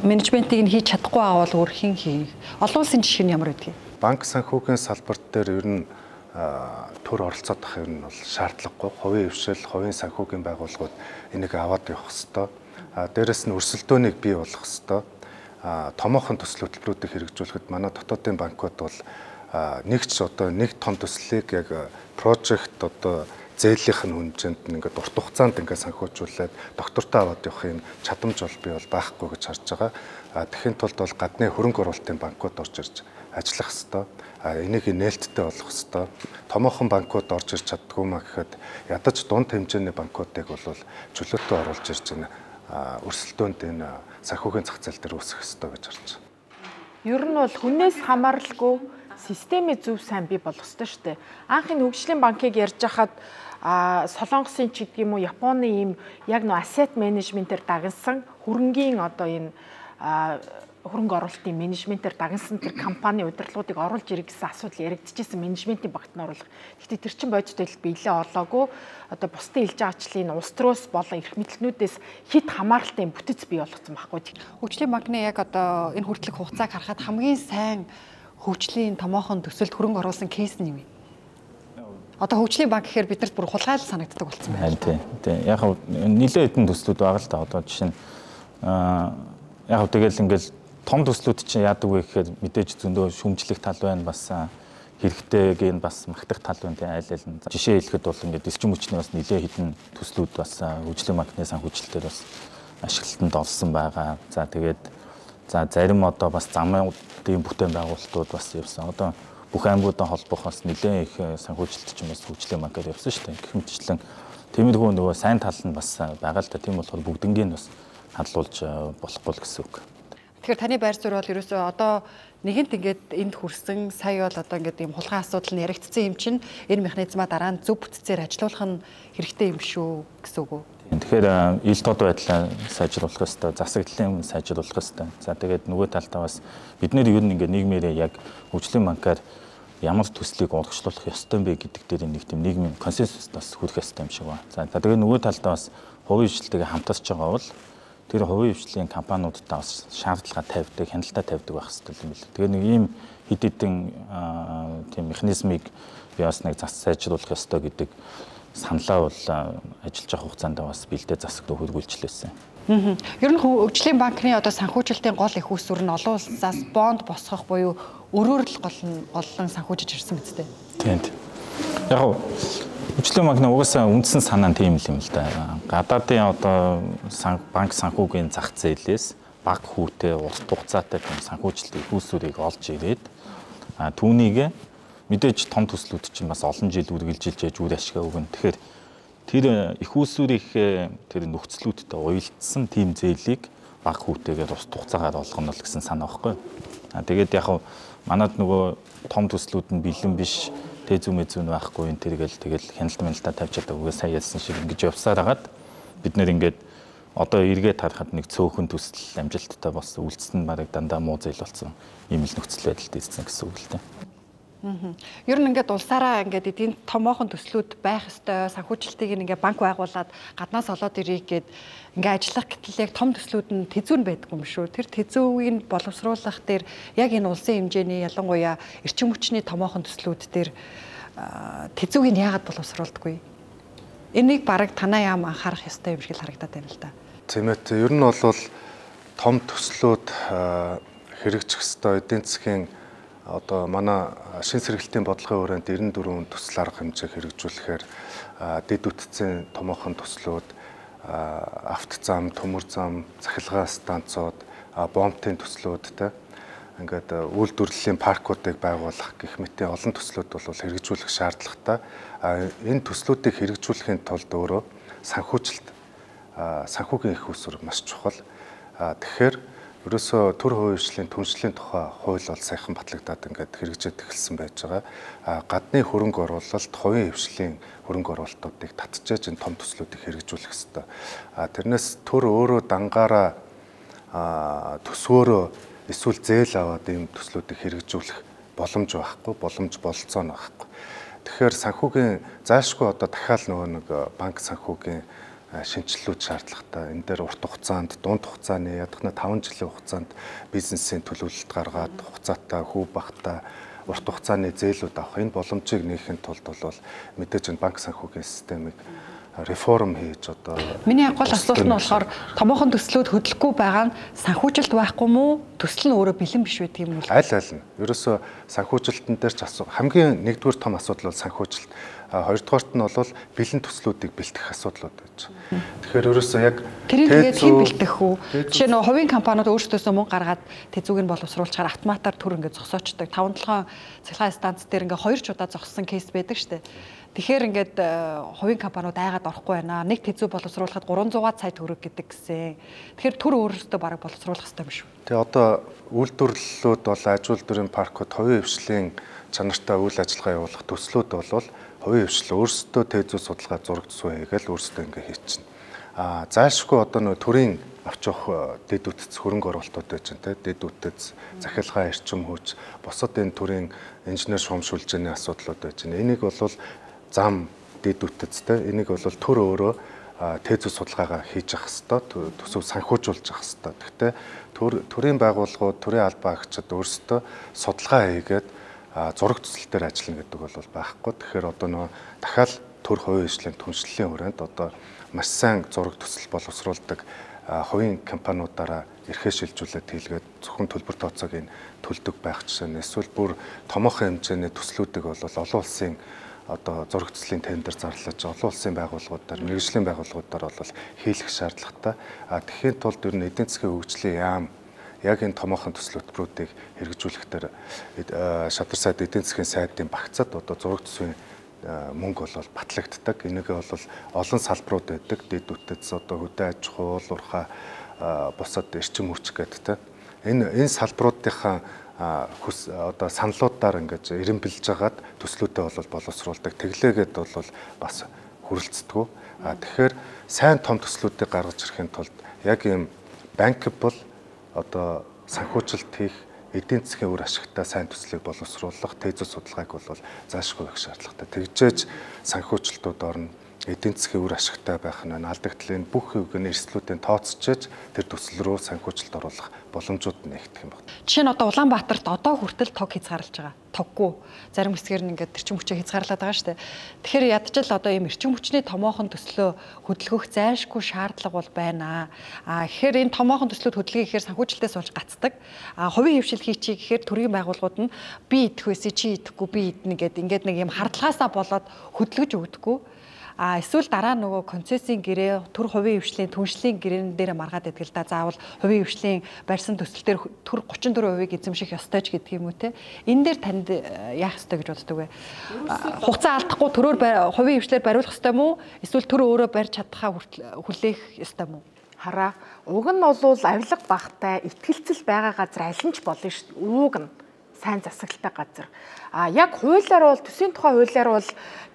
Speaker 2: менежментийг нь хийж чадахгүй байгаа бол өөр хэн хий? Олон улсын жишээ нь ямар байдгийг?
Speaker 3: Банк санхүүгийн салбар дээр ер нь төр оролцоод авах юм бол шаардлагагүй. Хувийн хвшил, хувийн санхүүгийн байгууллагууд энийг аваад явах ёстой. Дээрэс нь өрсөлдөөнийг бий болгох ёстой. Томоохон төсөл хөтөлбөрүүдийг хэрэгжүүлэхэд манай дотоодын банкуд бол нэг том төслийг яг project зээлийнх нь хэмжээнд ингээд урт хугацаанд ингээд санхүүжүүлээд доктортой аваад явах юм чадамж бол би бол байхгүй гэж харж байгаа. Тэхийн тулд бол гадны хөрөнгө оруулалтын банкуд орж ирж ажиллах ёстой. Энийг нээлттэй болох ёстой. Томоохон банкуд орж ирж чаддгүй маа гэхэд ядаж дунд хэмжээний банкуудыг бол чөлөөтэй оруулж ирж байна. Өрсөлдөөнд энэ санхүүгийн зах зээл дээр үүсэх ёстой гэж харж байна.
Speaker 5: Ер нь бол хүнээс хамааралгүй системийн зөв сайн бий болох ёстой шүү дээ. Анхны хөгжлийн банкыг ярьж хахад Солонгосын ч гэдэг юм уу Японы ийм яг нөө asset management-ээр дагнсан хөрөнгийн энэ хөрөнгө оруулалтын менежментээр дагнсан тэр компани удирдлагуудыг оруулж ирэх гэсэн асуудал яригдчихсэн менежментийн багт нь оруулах. Гэхдээ тэр чин бодит байдал биелээ олоогүй. Бусдын илж байгаачлалын улс төрөөс болон эрх мэдлэгнүүдээс хит хамааралтай бүтэц бий болгоцсон байхгүй.
Speaker 2: Хөгжлийн банкны яг энэ хүртэлх хугацааг харахад хамгийн сайн хөгжлийн томоохон төсөлд хөрөнгө оруулсан кейс нь юу вэ? Хөгжлийн банк гэхээр биднэрт бүр хулгайлал санагддаг болсон байна.
Speaker 4: Тийм. Яг нэлээд хэдэн төслүүд байгаа л да. Жишээ нь яг тэгэл ингээл том төслүүд чинь яадаг вэ гэхээр мэдээж зөндөө шүмжлэх тал байна, бас хэрэгтэйг нь бас магтах тал байна. Тийм айл нь. Жишээ хэлэхэд бол ингээд эрчим хүчний бас нэлээд хэдэн төслүүд бас хөгжлийн банкны санхүүжилтээр бас ашиглалтанд орсон байгаа. Тэгээд зарим бас замын бүтээн байгуулалтууд бас явсан. Бүх аймагуудаа холбох бас нэлээд их санхүүжилт чинь бас хөгжлийн банкаар явсан шүү дээ. Гэх мэтчлэн тиймэрхүү нөгөө сайн тал нь бас байгаа л да. Тийм болохоор бүгднийг бас хадлуулж болохгүй л гэсэн үг.
Speaker 2: Тэгэхээр таны байр суурь бол ерөөсөө нэгэнт ингээд энд хүрсэн сая бол ингээд ийм хулгай асуудал нь яригдсан юм чинь энэ механизмаа дараа нь зөв бүтцээр ажилуулах нь хэрэгтэй юм шүү гэсэн үг үү?
Speaker 4: Тэгэхээр ил тод байдлаа сайжруулах ёстой, засаглалын сайжруулах ёстой. Тэгээд нөгөө талдаа бас бид нэр ер нь ингээд нийгмээрээ яг хөгжлийн банкаар ямар төслийг урагшлуулах ёстой юм бэ гэдэг дээр нэг тийм нийгмийн консенсуст бас хүрэх ёстой юм шиг байна. Тэгээд нөгөө талдаа бас хувийн хвшилтэйгээ хамтарч байгаа бол тэр хувийн хвшлийн компаниудаа бас шаардлага тавьдаг, хяналтаа тавьдаг байх хэрэгтэй юм билээ. Тэгээд нэг ийм хэд хэдэн тийм механизмыг би бас нэг зас сайжруулах ёстой гэдэг саналаа бол ажиллаж байгаа хугацаанд бас бэлдээ засагт хөргүүлжлээсэн.
Speaker 2: Ер нь хөгжлийн банкны санхүүжилтийн гол их үүсвэр нь олон улсаас бонд босгох буюу өрөөр л голлон санхүүжиж ирсэн биз дээ.
Speaker 4: Тийм. Яг хөгжлийн банкны угаасаа үндсэн санаа нь тийм л да. Гадаадын банк санхүүгийн зах зээлээс бага хүүтэй урт хугацаатай санхүүжилтийн их үүсвэрийг олж ирээд түүнийг мэдээж том төслүүд чинь бас олон жил үргэлжилж яж үр ашигаа өгнө. Тэгэхээр тэр их үүсвэрийн тэр нөхцлүүдтэй уялдсан тийм зээлийг бага хүүтэйгээр ус хугацаагаар олгоно л гэсэн санаа байхгүй. Тэгээд яг манад нөгөө том төслүүд нь бэлэн биш, тэзүү байхгүй энэ тэгэл хяналтаа тавьж чаддаг үгээ сайн ялсан шиг ингэж явсаар хагаад бид нэр ингээд эргээд харахад нэг цөөхөн төсөл амжилттай болсон үлдсэн бараг дандаа муу зээл болсон ийм л нөхцөл байдалд ирсэн гэсэн үг л дээ.
Speaker 2: Ер нь ингээд улсаараа ингээд эдийн томоохон төслүүд байх ёстой, санхүүжилтийг ингээд банк байгуулад гаднаас олоод ирэх гээд ингээд ажиллах гэтэл яг том төслүүд нь тэзүү нь байдаг юм шүү. Тэр тэзүүийг боловсруулах дээр яг энэ улсын хэмжээний ялангуяа эрчим хүчний томоохон төслүүд дээр тэзүүг нь яагаад боловсруулдаггүй? Энийг бараг танаа яам анхаарах ёстой юм шиг л харагдаад байна л да.
Speaker 3: Тийм ээ. Ер нь бол том төслүүд хэрэгжих ёстой эдийн засгийн манай шин сэргэлтийн бодлогын хүрээнд 94 төсөл арга хэмжээ хэрэгжүүлэхээр дэд үтцийн томоохон төслүүд, автозам, төмөр зам, цахилгаан станцууд, бомбын төслүүд ингээд үйлдвэрлэлийн паркуудыг байгуулах гэх мэт олон төслүүд бол хэрэгжүүлэх шаардлагатай. Энэ төслүүдийг хэрэгжүүлэхийн тулд өөрөө санхүүгийн их үүсвэр маш чухал. Тэгэхээр ерөөсөө төр хувийн хвшлийн түншлэлийн тухай хууль бол сайхан батлагдаад ингээд хэрэгжээд эхэлсэн байж байгаа. Гадны хөрөнгө оруулалт, хувийн хвшлийн хөрөнгө оруулалтуудыг татчихж энэ том төслүүдийг хэрэгжүүлэх ёстой. Тэрнээс төр өөрөө дангаараа төсвөөрөө эсвэл зээл аваад ийм төслүүдийг хэрэгжүүлэх боломж байхгүй, боломж бололцоо нь байхгүй. Тэгэхээр санхүүгийн зайлшгүй одоо дахиад нөгөө нэг банк санхүүгийн шинжилүүд шаардлагатай. Энэ дээр урт хугацаанд, дунд хугацааны ядахна 5 жилийн хугацаанд бизнесийн төлөвлөлт гаргаад хугацаатай, хүү багтай урт хугацааны зээлүүд авах энэ боломжийг нээхэд тулд бол мэдээж энэ банк санхүүгийн системийг реформ хийж одоо
Speaker 2: миний гол асуулт нь болохоор томоохон төслүүд хөдлөхгүй байгаа нь санхүүжилт байхгүй мүү? Төсөл нь өөрөө бэлэн биш байдаг юм уу?
Speaker 3: Аль нь. Ерөөсөө санхүүжилтэн дээр ч хамгийн нэгдүгээр том асуудал бол санхүүжилт. Хоёрдугаарт нь бол бэлэн төслүүдийг бэлтгэх асуудлууд байж байгаа. Тэгэхээр ерөөсөө яг
Speaker 2: тэрийг хэн бэлтэх үү? Жишээ нь хувийн компаниуд өөрсдөөсөө мөнгө гаргаад тэзүүг нь боловсруулчаар автоматар төр ингээд зогсоочдөг. 5-7 цахилгаан станц дээр ингээд 2 удаа зогссон кейс байдаг шүү дээ. Тэгэхээр ингээд хувийн компаниуд айгаад орохгүй байна. Нэг тэзүү боловсруулахад 300 сая төгрөг гэдэг гэсэн. Тэгэхээр төр өөрөөсөө бараг боловсруулах хэрэгтэй биш үү?
Speaker 3: Тэгээ одоо үйлдвэрлэлүүд бол аж үйлдвэрийн паркууд хувийн хвшлийн чанартай үйл ажиллагаа явуулах төслүүд бол хувийн хвшил өөрсдөө тэзүү судалгаа зураг төсвөө хийгээл өөрсдөө ингээ хийчихнэ. Зайлшгүй одоо нөө төрийн авч явах дэд үтц хөрөнгө оруулалтууд байж байна те. Дэд үтц, захилгаан эрчим хүч, бусад энэ төрийн инженер шугамшуулжны асуудлууд байж байна. Энийг бол зам дэд үтцтэй энийг бол төр өөрөө тэзүү судалгаагаа хийж явах хэвээр төсөв санхүүжүүлж явах хэвээр. Гэхдээ төрийн байгууллагууд, төрийн албан агчид өөрсдөө судалгаа хийгээд зураг төсөл дээр ажиллана гэдэг бол байхгүй. Тэгэхээр одоо нөгөө дахиад төр хувийн хвшлийн түншлэлийн хүрээнд одоо маш сайн зураг төсөл боловсруулдаг хувийн компаниудаараа эрхээ шилжүүлээд хийлгээд зөвхөн төлбөр тооцоог төлдөг байх жишээ нь эсвэл бүр томоохон хэмжээний төслүүдийг бол олон улсын одоо зураг төслийн тендер зарлаж олон улсын байгууллагуудаар, мэргэжлийн байгууллагуудаар бол хийлгэх шаардлагатай. Тэгэхэд тулд ер нь эдийн засгийн хөгжлийн яам яг энэ томоохон төсөл хөтөлбөрүүдийг хэрэгжүүлэхдээ шадар сайд эдийн засгийн сайдын багцад одоо зураг төсвийн мөнгө бол батлагддаг. Энийг бол олон салбарууд байдаг. Дэд үтц одоо хөдөө аж ахуй, уурхай, бусад эрчим хүч гэдэг. Энэ салбаруудынхаа одоо саналуудаар ингэж эренбэлж хагаад төслүүдээ бол боловсруулдаг. Тэглээгээд бол бас хүрэлцдэг. Тэгэхээр сайн том төслүүдийг гаргаж ирэхин тулд яг ийм bankable одоо санхүүжилт хийх эдийн засгийн үр ашигтай сайн төслийг боловсруулах тэзүү судалгааг бол заашгүй байх шаардлагатай. Тэгжээж санхүүжилтүүд орно. Эдийн засгийн үр ашигтай байх нь алдагдлын бүх хөвгөний эрсдлүүдийн тооцчиж тэр төсөл рүү санхүүжилт оруулах боломжууд нэгдэх юм байна.
Speaker 2: Жишээ нь одоо Улаанбаатарт одоо хүртэл тог хязгаарлаж байгаа. Тоггүй. Зарим хэсгээр нь ингээд эрчим хүчээ хязгаарлаад байгаа шүү дээ. Тэгэхээр ядчил одоо ийм эрчим хүчний томоохон төслөө хөдөлгөх зайлшгүй шаардлага бол байна. Тэгэхээр энэ томоохон төслүүд хөдөлгөе гэхээр санхүүжилтээс болж гацдаг. Хувийн хвшил хийчихье гэхээр төрийн байгууллагууд нь би идэх байсан чи идэхгүй би иднэ гэдэг ингээд нэг ийм хардлагаасаа болоод хөдөлгөж өгдөггүй. Эсвэл дараа нөгөө концессийн гэрээ төр хувийн хвшлийн түншлийн гэрээн дээр маргаад идэл да заавал хувийн хвшлийн барьсан төсөл дээр төр 34% эзэмших ёстой ч гэдэг юм уу те. Энэ дээр танд яах ёстой гэж боддог вэ? Хугацаа алдахгүй төрөөр хувийн хвшлээр бариулах ёстой мó? Эсвэл төр өөрөө барьж чадхаа хүлээх ёстой мó?
Speaker 5: Хараа, уг нь бол авилга багтай итгэлцэл байгаа газар аль нь ч болно шүү дээ. Уг нь сайн засаглалтай газар. Яг хуулиар бол төсвийн тухай хуулиар бол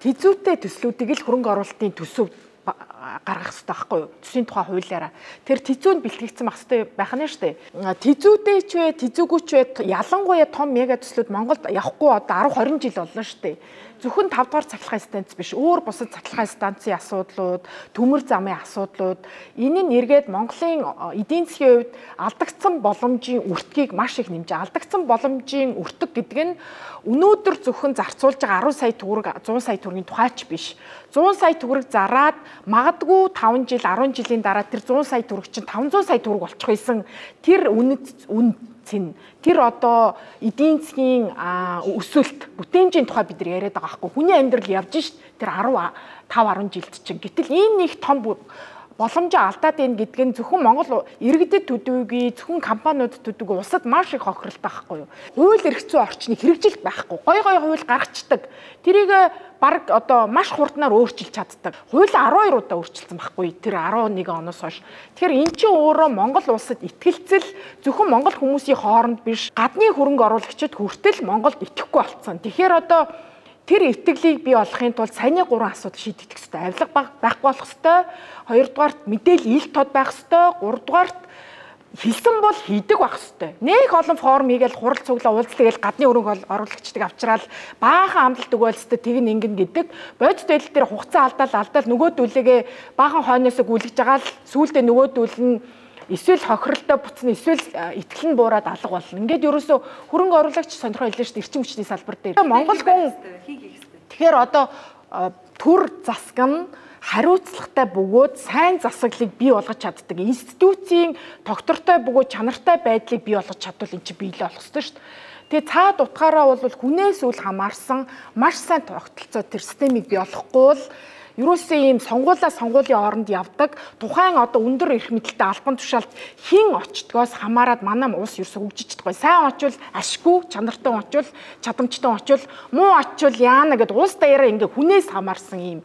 Speaker 5: тэзүүтэй төслүүдийг л хөрөнгө оруулалтын төсөв гаргах хэрэгтэй байхгүй юу? Төсвийн тухай хуулиараа. Тэр тэзүүнд бэлтгэгдсэн байх хэрэгтэй байх нь шүү дээ. Тэзүүтэй ч вэ, тэзүүгүй ч вэ ялангуяа том мега төслүүд Монголд явахгүй одоо 10-20 жил болно шүү дээ. Зөвхөн 5 дугаар цахилгаан станц биш, өөр бусад цахилгаан станцын асуудлууд, төмөр замын асуудлууд энэ нь эргээд Монголын эдийн засгийн хувьд алдагдсан боломжийн өртгийг маш их нэмж байгаа. Алдагдсан боломжийн өртөг гэдэг нь өнөөдөр зөвхөн зарцуулж байгаа 10 сая төгрөг, 100 сая төгрөгийн тухайч биш. 100 сая төгрөг зараад магадгүй 5 жил, 10 жилийн дараа тэр 100 сая төгрөг чинь 500 сая төгрөг болчих байсан. Тэр тэр одоо эдийн засгийн өсөлт бүтээмжийн тухай бид нар яриад байгаа байхгүй. Хүний амьдрал явж шít тэр 15-10 жилд чинь. Гэтэл энэ нэг том боломжоо алдаад байна гэдг нь зөвхөн Монгол иргэдэд төдийгүй, зөвхөн компаниуд төдийгүй улсад маш их хохиролтой байхгүй юу. Хууль эрх зүйн орчныг хэрэгжилт байхгүй. Гой хууль гаргацдаг. Тэрийг баг одоо маш хурднаар өөрчилж чаддаг. Хууль 12 удаа өөрчилсөн байхгүй тэр 11 оноос хойш. Тэгэхээр эн чинь өөрөө Монгол улсад итгэлцэл зөвхөн Монгол хүмүүсийн хооронд биш, гадны хөрөнгө оруулагчид хүртэл Монголд итгэхгүй болцсон. Тэгэхээр одоо тэр итгэлийг бий болгохын тулд саяны 3 асуудал шийдэгдэх хэрэгтэй. Авилга байхгүй болох хэрэгтэй. 2 дугаарт мэдээлэл ил тод байх хэрэгтэй. 3 дугаарт Хэлсэн бол хийдэг байх хэвээр. Нэг олон форум хийгээл хурал цуглаа уулзлаа гадны өрөнгө оруулагчдыг авчраал баахан амлалт өгөөлсөд тэг ингэн гэдэг бодит байдал дээр хугацаа алдаал нөгөөдүүлээгээ баахан хойноос гүйлгэж байгаа л сүүлдээ нөгөөдүүл нь эсвэл хохиролтой буцна эсвэл итгэл нь буураад алга болно. Ингээд ерөөсө хөрөнгө оруулагч сонирхол илээ шүү дээ эрчим хүчний салбар дээр. Монгол хүн тэгэхээр одоо төр засаг нь хариуцлагатай бөгөөд сайн засаглалыг бий болгож чаддаг институцийн доктортой бөгөөд чанартай байдлыг бий болгож чадвал эн чинь биелээ болох ёстой шүү дээ. Тэгээ цаад утгаараа бол хүнээс үл хамаарсан маш сайн тогтолцоо тэр системийг бий болохгүй бол ерөөсөө ийм сонгуулийн оронд явдаг тухайн одоо өндөр эрх мэдэлтэй албан тушаалд хэн очдгоос хамаарад манай улс ерөөсөө хөгжиж чадахгүй. Сайн очвол ашгүй, чанартай очвол чадамжтай очвол муу очвол яана гэд улс даяараа ингээ хүнээс хамаарсан ийм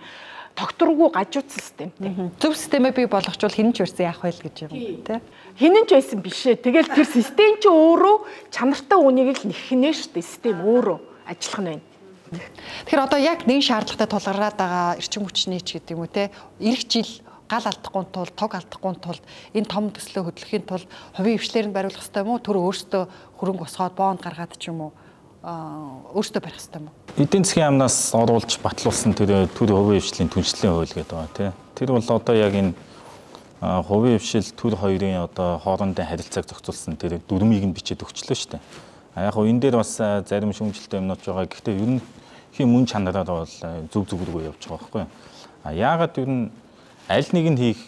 Speaker 5: докторгүй гажуудсан системтэй.
Speaker 2: Зөв системээ бий болгочвол хинэн ч өрсөн яах вэ гэж юм тий.
Speaker 5: Хинэн ч байсан бишээ. Тэгэл тэр систем чи өөрөө чанартай үнийг л нэхнэ шүү дээ. Систем өөрөө ажиллах нь байна.
Speaker 2: Тэгэхээр одоо яг нэг шаардлагатай тулгараад байгаа эрчим хүчний ч гэдэг юм уу те эх жил гал алдахгүй тул тог алдахгүй тул энэ том төслөө хөдлөхийн тулд хувийн хвшлэр нь бариулах хэрэгтэй юм уу? Түр өөртөө хөрөнгө босгоод бонд гаргаад ч юм уу өөртөө барих хэрэгтэй юм уу?
Speaker 4: Эдийн засгийн яамнаас оруулж батлуулсан тэр хувийн хвшлийн түншлэлийн хууль гэдэг байгаа тийм. Тэр бол одоо яг энэ хувийн хвшил төр хоёрын одоо хоорондын харилцааг зохицуулсан тэр дүрмийг нь бичээд өгчлөө шүү дээ. Яг нь энэ дээр бас зарим шүүмжлэлтэй юмнууд байгаа. Гэхдээ ерөнхийн мөн чанараар бол зөв рүү явж байгаа байхгүй юу? Яагаад ер нь аль нэг нь хийх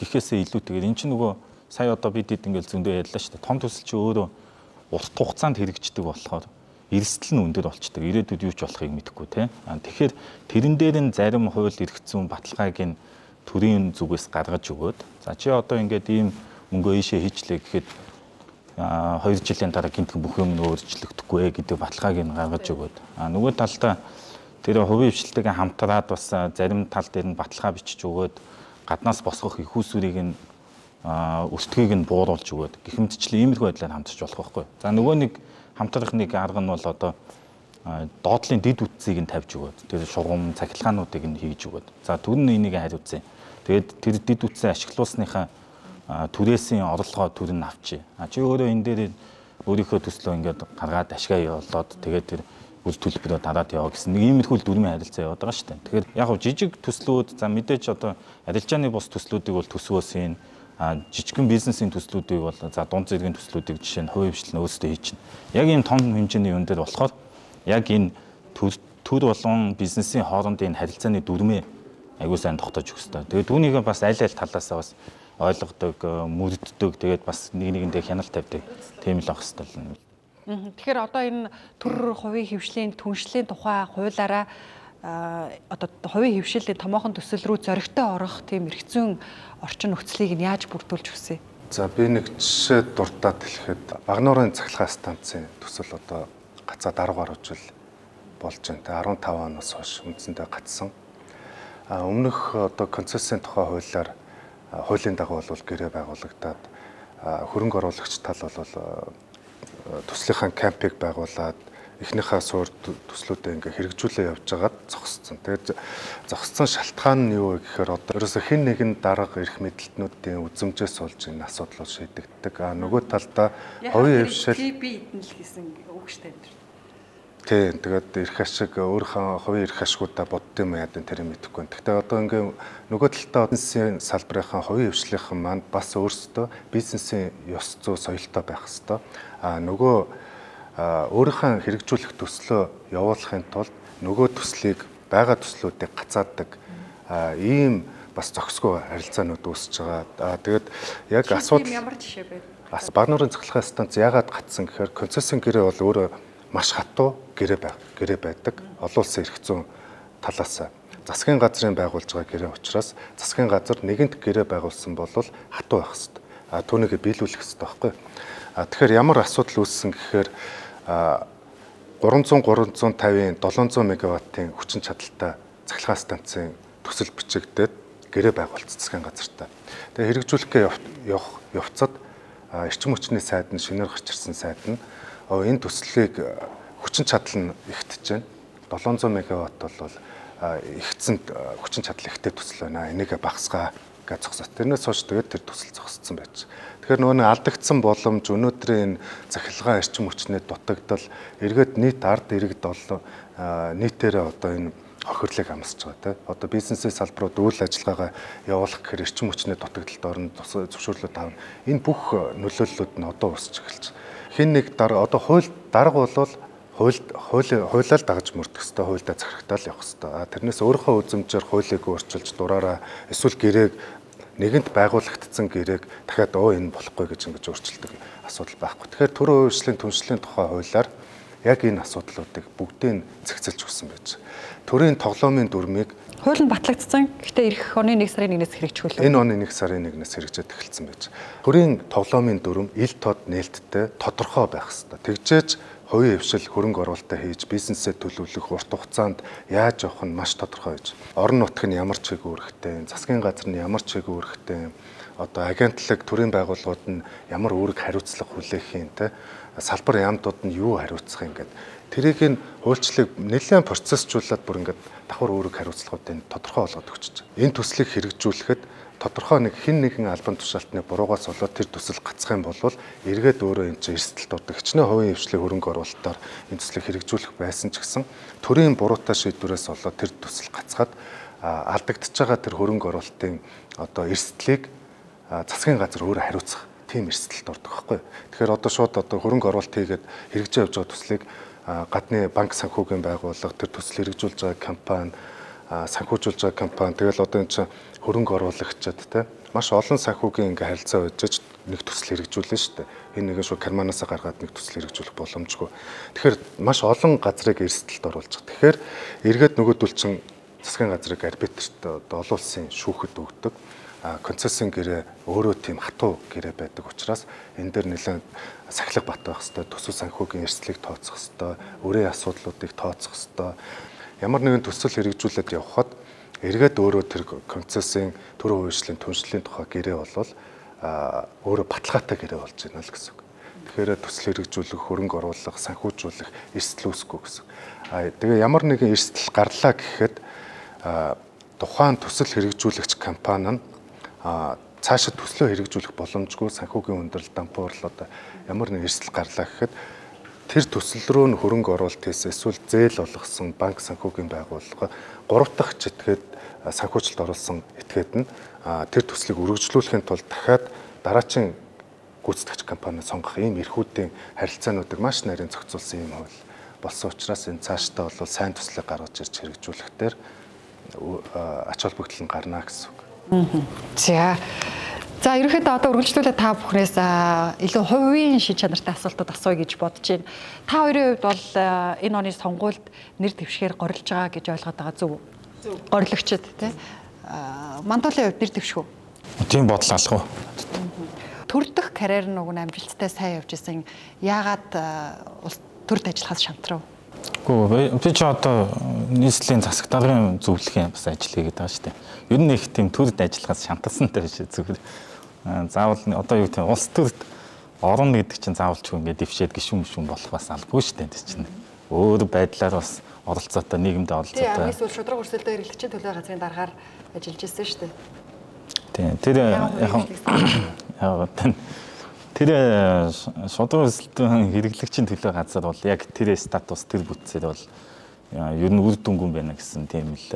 Speaker 4: гэхээсээ илүүтэйгээр эн чинь нөгөө сая одоо бид ингээл зөндөө ярьлаа шүү дээ. Том төсөл чи өөрөө урт хугацаанд хэрэгждэг болохоор эрсдэл нь өндөр болчдөг. Ирээдүйд юу ч болохыг мэдэхгүй тийм. Тэгэхээр тэрэн дээр нь зарим хууль эрх зүйн баталгааг нь төрийн зүгээс гаргаж өгөөд за чи одоо ингээд ийм мөнгө ийшээ хийчлээ гэхэд 2 жилийн дараа гинтхэн бүх юм нь өөрчлөгдөхгүй гэдэг баталгааг нь гаргаж өгөөд нөгөө талдаа тэр хувийн хвшилтэйгээ хамтраад бас зарим тал дээр нь баталгаа бичиж өгөөд гаднаас босгох их усүрийг нь өсөлтгийг нь бууруулж өгөөд гэх мэтчлэн иймэрхүү байдлаар хамтарч болох байхгүй. За нөгөө нэг хамтрах нэг арга нь бол одоо доотлын дэд үтцийг нь тавьж өгөөд тэр шугам цахилгаануудыг нь хийж өгөөд за түр нь энийг хариуцъя. Тэгээд тэр дэд үтцээ ашиглуулсныхаа түрээсийн орлогоо түр нь авчи. Чи өөрөө энэ дээр өөрийнхөө төслөө ингээд гаргаад ашгаа явуулаад тэгээд тэр үл төлбөрөөр дараад яваа гэсэн нэг иймэрхүү дүрмийн харилцаа яваад байгаа шүү дээ. Тэгэхээр яг хөө жижиг төслүүд за мэдээж одоо арилжааны бус төслүүдийг бол төсвөөс жижигхэн бизнесийн төслүүдийг бол за дунд зэргийн төслүүдийг жишээ нь хувийн хвшлэн өөрсдөө хийчихнэ. Яг ийм том хэмжээний юм дээр болохоор яг энэ төр болон бизнесийн хоорондын харилцааны дүрмээ аягүй сайн тогтоож өгөх хэрэгтэй. Тэгээд түүнийг бас аль талаасаа бас ойлгодог, мөрддөг, тэгээд бас нэг нэгэндээ хяналт тавьдаг тийм л ах хэвээр.
Speaker 2: Тэгэхээр одоо энэ төр хувийн хвшлийн түншлэлийн тухай хуулаараа одоо хувийн хвшлийн томоохон төсөл рүү зоригтой орох тийм эрх зүйн орчин нөхцөлийг нь яаж бүрдүүлж өгсөн?
Speaker 3: За би нэг жишээ дуртаад хэлэхэд Багнуурын цахилгаан станцын төсөл одоо гацаа 10 гаруй жил болж байна. 15 оноос хойш үндсэндээ гацсан. Өмнөх одоо концессийн тухай хуулиар хуулийн дагуу бол гэрээ байгуулагдаад хөрөнгө оруулагч тал бол төслийнхаа кампыг байгуулад эхнийхээ суур төслүүдээ ингээ хэрэгжүүлээ явж байгаад зогссон. Тэгээд зогссон шалтгаан нь юу вэ гэхээр одоо ерөөсө хэн нэгэн дарга эрх мэдэлтнүүдийн үзмжээс болж энэ асуудлууд шийдэгддэг. Нөгөө талдаа хувийн хвшил
Speaker 2: би эдэн л гэсэн үг штэ.
Speaker 3: Тийм тэгээд эрх ашиг өөрийнхөө хувийн эрх ашгуудаа бодд юм яа гэдэг тэр мэдэхгүй. Гэхдээ одоо ингээ нөгөө талдаа бизнесийн салбарынхаа хувийн хвшлийнхэн маань бас өөрсдөө бизнесийн ёс зүй соёлтой байх хэвээр. Нөгөө өөрийнхөө хэрэгжүүлэх төслөө явуулахын тулд нөгөө төслийг байгаа төслүүдийг гацаадаг ийм бас зохисгүй харилцаанууд үүсэж байгаа. Тэгээд яг асуудал
Speaker 2: ямар жишээ бэ?
Speaker 3: Бас Багнуурын цахилгаан станц яагаад гацсан гэхээр концессийн гэрээ бол өөрөө маш хатуу гэрээ байдаг. Олон улсын эрх зүйн талаас засгийн газрын байгуулж байгаа гэрээ учраас засгийн газар нэгэнт гэрээ байгуулсан бол хатуу байх хэвээр. Түүнийг биелүүлэх хэвээр байхгүй. Тэгэхээр ямар асуудал үүссэн гэхээр 350-ийн 700 мегаваттын хүчин чадалтай цахилгаан станцын төсөл бичигдээд гэрээ байгуулсан засгийн газартаа. Тэгээ хэрэгжүүлэхээ явах явцад эрчим хүчний сайд нь шинээр гарч ирсэн сайд нь энэ төслийг хүчин чадал нь ихтэж байна. 700 мегаватт бол ихцэн хүчин чадал ихтэй төсөл байна. Энийг багасгаа гэж зогсоод. Тэрнээс хойш тэгээд тэр төсөл зогссон байж. Тэгэхээр нөгөө алдагдсан боломж өнөөдрийн захиргаан эрчим хүчний дутагдал эргээд нийт ард иргэд бол нийтээрээ одоо энэ хохирлыг амсаж байгаа тийм. Одоо бизнесийн салбарууд үйл ажиллагаагаа явуулах гэхээр эрчим хүчний дутагдалд орно, зөвшөөрлөд авна. Энэ бүх нөлөөллүүд нь одоо усч эхэлж. Хин нэг дарга одоо хууль дарга бол хуулиар дагаж мөрдөх ёстой, хуульдаа захирагтаал явах ёстой. Тэрнээс өөрийнхөө үзмжээр хуулийг өөрчилж дураараа эсвэл гэрээг нэгэнт байгуулагдсан гэрээг дахиад энэ болохгүй гэж ингэж өөрчилдөг асуудал байхгүй. Тэгэхээр төрийн үйлчлэлийн түншлэлийн тухай хуулиар яг энэ асуудлуудыг бүгдийг зэгцэлж өгсөн байж. Төрийн тоглоомын дүрмийг
Speaker 2: хууль нь батлагдсан. Гэхдээ эх оны 1 сарын 1-ээс хэрэгжүүлээ.
Speaker 3: Энэ оны 1 сарын 1-ээс хэрэгжээд эхэлсэн байж. Төрийн тоглоомын дүрм ил тод нээлттэй тодорхой байх ёстой. Тэгжээж хувийн хвшил хөрөнгө оруулалтаа хийж бизнесээ төлөвлөх урт хугацаанд яаж явах нь маш тодорхой байж. Орон нутг нь ямар ч үүрэгтэй, засгийн газар нь ямар ч үүрэгтэй, одоо агентлаг төрийн байгууллагууд нь ямар үүрэг хариуцлага хүлээх юм те салбар яамдууд нь юу хариуцах юм гээд тэрийг нь хуульчлыг нэлээд процессжуулаад бүр ингээд давхар үүрэг хариуцлагуудыг тодорхой болгоод өгч байгаа. Энэ төслийг хэрэгжүүлэхэд тодорхой нэг хин нэгэн албан тушаалтны буруугаас болоод тэр төсөл гацах юм бол эргээд өөрөө энэ чинь эрсдэлт ордог. Хичнээн хувийн хвшлийн хөрөнгө оруулалтаар энэ төслийг хэрэгжүүлэх байсан ч гэсэн төрийн буруутай шийдвэрээс болоод тэр төсөл гацхад алдагдж байгаа тэр хөрөнгө оруулалтын одоо эрсдлийг засгийн газар өөрөө хариуцах тийм эрсдэлт ордог байхгүй. Тэгэхээр одоо шууд одоо хөрөнгө оруулалт хийгээд хэрэгжиж явж байгаа төслийг гадны банк санхүүгийн байгууллага тэр төсөл хэрэгжүүлж байгаа компани санхүүжүүлж байгаа компани тэгэл одоо энэ чинь хөрөнгө оруулагчид те маш олон санхүүгийн ингээ харилцаа үүсэж нэг төсөл хэрэгжүүлнэ шүү дээ. Энэ нэгэн шууд карманаас гаргаад нэг төсөл хэрэгжүүлэх боломжгүй. Тэгэхээр маш олон газрыг эрсдэлд оруулж байгаа. Тэгэхээр эргээд нөгөөдөл чинь засгийн газрыг арбитрт одоо олон улсын шүүхэд өгдөг. Концессийн гэрээ өөрөө тийм хатуу гэрээ байдаг учраас энэ дээр нэлээд сахилга бат байх хэвээр төсөв санхүүгийн эрсдлийг тооцох хэвээр, өрийн асуудлуудыг тооцох хэвээр. Ямар нэгэн төсөл хэрэгжүүлээд явхад эргээд өөрөө тэр концессийн төрийн үйлчлэлийн түншлэлийн тухай гэрээ болвол өөрөө баталгаатай гэрээ болж байна л гэсэн үг. Тэгэхээр төсөл хэрэгжүүлэх, хөрөнгө оруулах, санхүүжүүлэх эрсдэл үүсэхгүй гэсэн. Тэгээ ямар нэгэн эрсдэл гарлаа гэхэд тухайн төсөл хэрэгжүүлэгч компани нь цаашид төслөө хэрэгжүүлэх боломжгүй санхүүгийн өндөрлөлт дампуурл одоо ямар нэг эрсдэл гарлаа гэхэд тэр төсөл рүү нь хөрөнгө оруулалт хийсэн эсвэл зээл олгосон банк санхүүгийн байгууллага 3 дахь этгээд санхүүжилт оруулсан этгээд нь тэр төслийг үргэлжлүүлэхийн тулд дахиад дараачийн гүйцэтгэгч компани сонгох ийм эрхүүдийн харилцаануудыг маш нарийн зохицуулсан юм хууль болсон учраас энэ цаашдаа бол сайн төслийг гаргаж ирж хэрэгжүүлэхээр ач холбогдол нь гарна гэсэн үг.
Speaker 2: За ерөнхийдөө одоо үргэлжлүүлээ та бүхнээс илүү хувийн шийд чанартай асуултууд асууя гэж бодож байна. Та хоёрын хувьд бол энэ оны сонгуульд нэр дэвшгээр горилж байгаа гэж ойлгоод байгаа зөв? Горилогчд тий. Мандуулын хувьд нэр дэвшгүй.
Speaker 4: Тийм бодол алах уу?
Speaker 2: Төрдөх карьер нь уг нь амжилттай сайн явж исэн. Яагаад төрд ажиллахаас шантрав?
Speaker 4: Гэхдээ би ч одоо нийслэлийн засаг даргын зөвлөхийн бас ажил хийгээд байгаа шүү дээ. Ер нь их тийм төрд ажиллахаас шанталсантай биш зүгээр. Заавал одоо юу гэх юм улс төрд орно гэдэг чинь заавал ч ингээд дэвшээд гişүн болох бас албагүй шүү дээ тийм чинь. Өөр байдлаар бас оролцоотой нийгэмд оролцоотой.
Speaker 2: Тийм эсвэл шудраг өрсөлдөө хэрэглэгчийн төлөө газрын дараагаар ажиллаж ирсэн шүү дээ.
Speaker 4: Тийм тэр тэр шудраг өрсөлдөөн хэрэглэгчийн төлөө газар бол яг тэр статус тэр бүтцээр бол ер нь үр дүнгүй байна гэсэн тийм л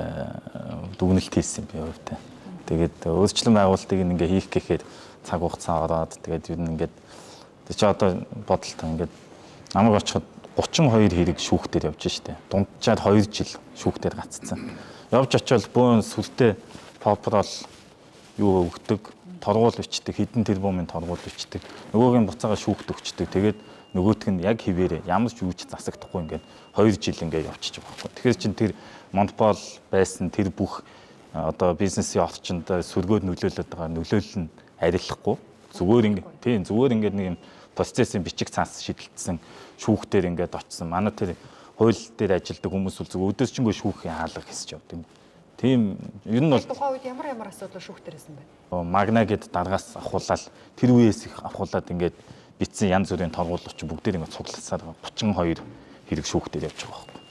Speaker 4: дүгнэлт хийсэн би хувьдаа. Тэгээд өөрчлөлт байгуулалтыг ингээ хийх гэхээр цаг хугацаа ороод тэгээд ер нь ингээд чи одоо бодолтой ингээд намайг очиход 32 хэрэг шүүхтээр явж штэ. Дунджаад 2 жил шүүхтээр гаццсан. Явж очивол бөөн сүртэй попрол юу өгдөг, торгуул бичдэг, хэдэн тэрбумын торгуул бичдэг. Нөгөөгийн буцаага шүүхт өгчдөг. Тэгээд нөгөөтг нь яг хിവэрэ ямар ч юу ч засагдахгүй ингээд 2 жил ингээд явчихж байгаа байхгүй. Тэгэхээр чин тэр монопол байсан тэр бүх одоо бизнесийн орчинд сүргөөд нөлөөлөд байгаа нөлөөлөл нь арилахгүй. Зүгээр ингээд нэг юм процессын бичиг цаас шидэлтсэн шүүхтэр ингээд очсон. Манай тэр хууль дээр ажилладаг хүмүүс бол зөв өдөржингөө шүүхийн хаалга хийсч явдаг. Тийм ер нь бол
Speaker 2: тухайн үед ямар асуудал шүүхтэр байсан бэ?
Speaker 4: Магна гэд даргаас авахуулаад тэр үеэс их авахуулаад ингээд битсэн янз бүрийн торгуулууч бүгдээр ингээд цугласаар 32 хэрэг шүүхтэр явж байгаа байхгүй.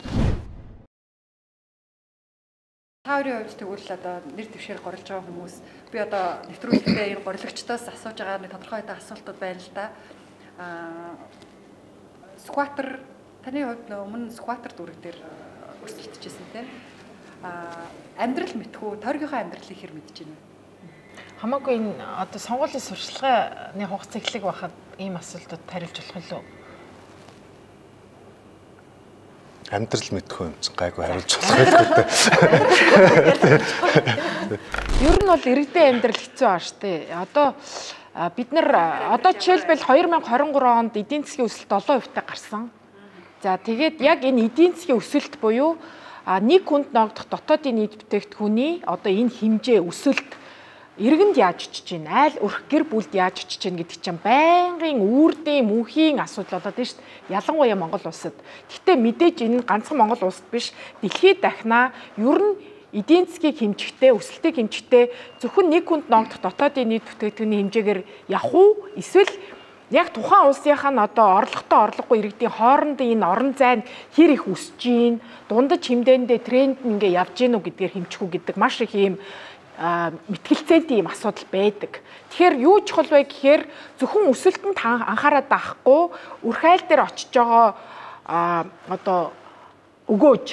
Speaker 2: Та хоёрын хувьд тэгвэл одоо нэр дэвшээр горлож байгаа хүмүүс би одоо нэвтрүүлэгтээ энэ горлогчдоос асууж байгаа нэг тодорхой хэдэн асуултууд байна л да. Скватер таны хувьд өмнө скватер дүрэг дээр өрсөлдөжсэн тийм. Амьдрал мэдхүү, тойргийнхаа амьдралыг хэр мэдэж байна вэ?
Speaker 5: Хамаагүй энэ одоо сонгуулийн сурчлагын хугацаа эхлэх байхад ийм асуултууд хариулж болох юм уу?
Speaker 3: Амьдрал мэдхүү юм чинь гайгүй хариулж болох байлгүй.
Speaker 5: Ер нь бол иргэдийн амьдрал хэцүү аа штэ. Одоо бид нар одоо жишээлбэл 2023 онд эдийн засгийн өсөлт 7% гарсан. За тэгээд яг энэ эдийн засгийн өсөлт буюу нэг хүнд ногдох дотоодын нийт бүтээгдэхүүний одоо энэ хэмжээ өсөлт иргэнд яаж очиж байна? Айл өрх гэр бүлд яаж очиж байна гэдэг чинь байнгын үүрдийн мөнхийн асуудал болоод байна шүү дээ. Ялангуяа Монгол улсад. Гэхдээ мэдээж энэ ганцхан Монгол улсад биш, дэлхийд дахнаа ер нь эдийн засгийн хэмжигтэй, өсөлтийн хэмжигтэй зөвхөн нэг хүнд ногдох дотоодын нийт бүтээгдэхүүний хэмжээгээр явах уу? Эсвэл яг тухайн улсынхаа нь одоо орлоготой орлогогүй иргэдийн хоорондын энэ орон зай нь хэр их өсөж гин, дундаж хэмдээндээ тренд нь ингээ явж гин үү гэдгээр хэмжих үү гэдэг маш их ийм мэтгэлцээтэй юм асуудал байдаг. Тэгэхээр юу чухал вэ гэхээр зөвхөн өсөлтөнд анхаарал таахгүй үрх айл дээр очиж байгаа одоо өгөөж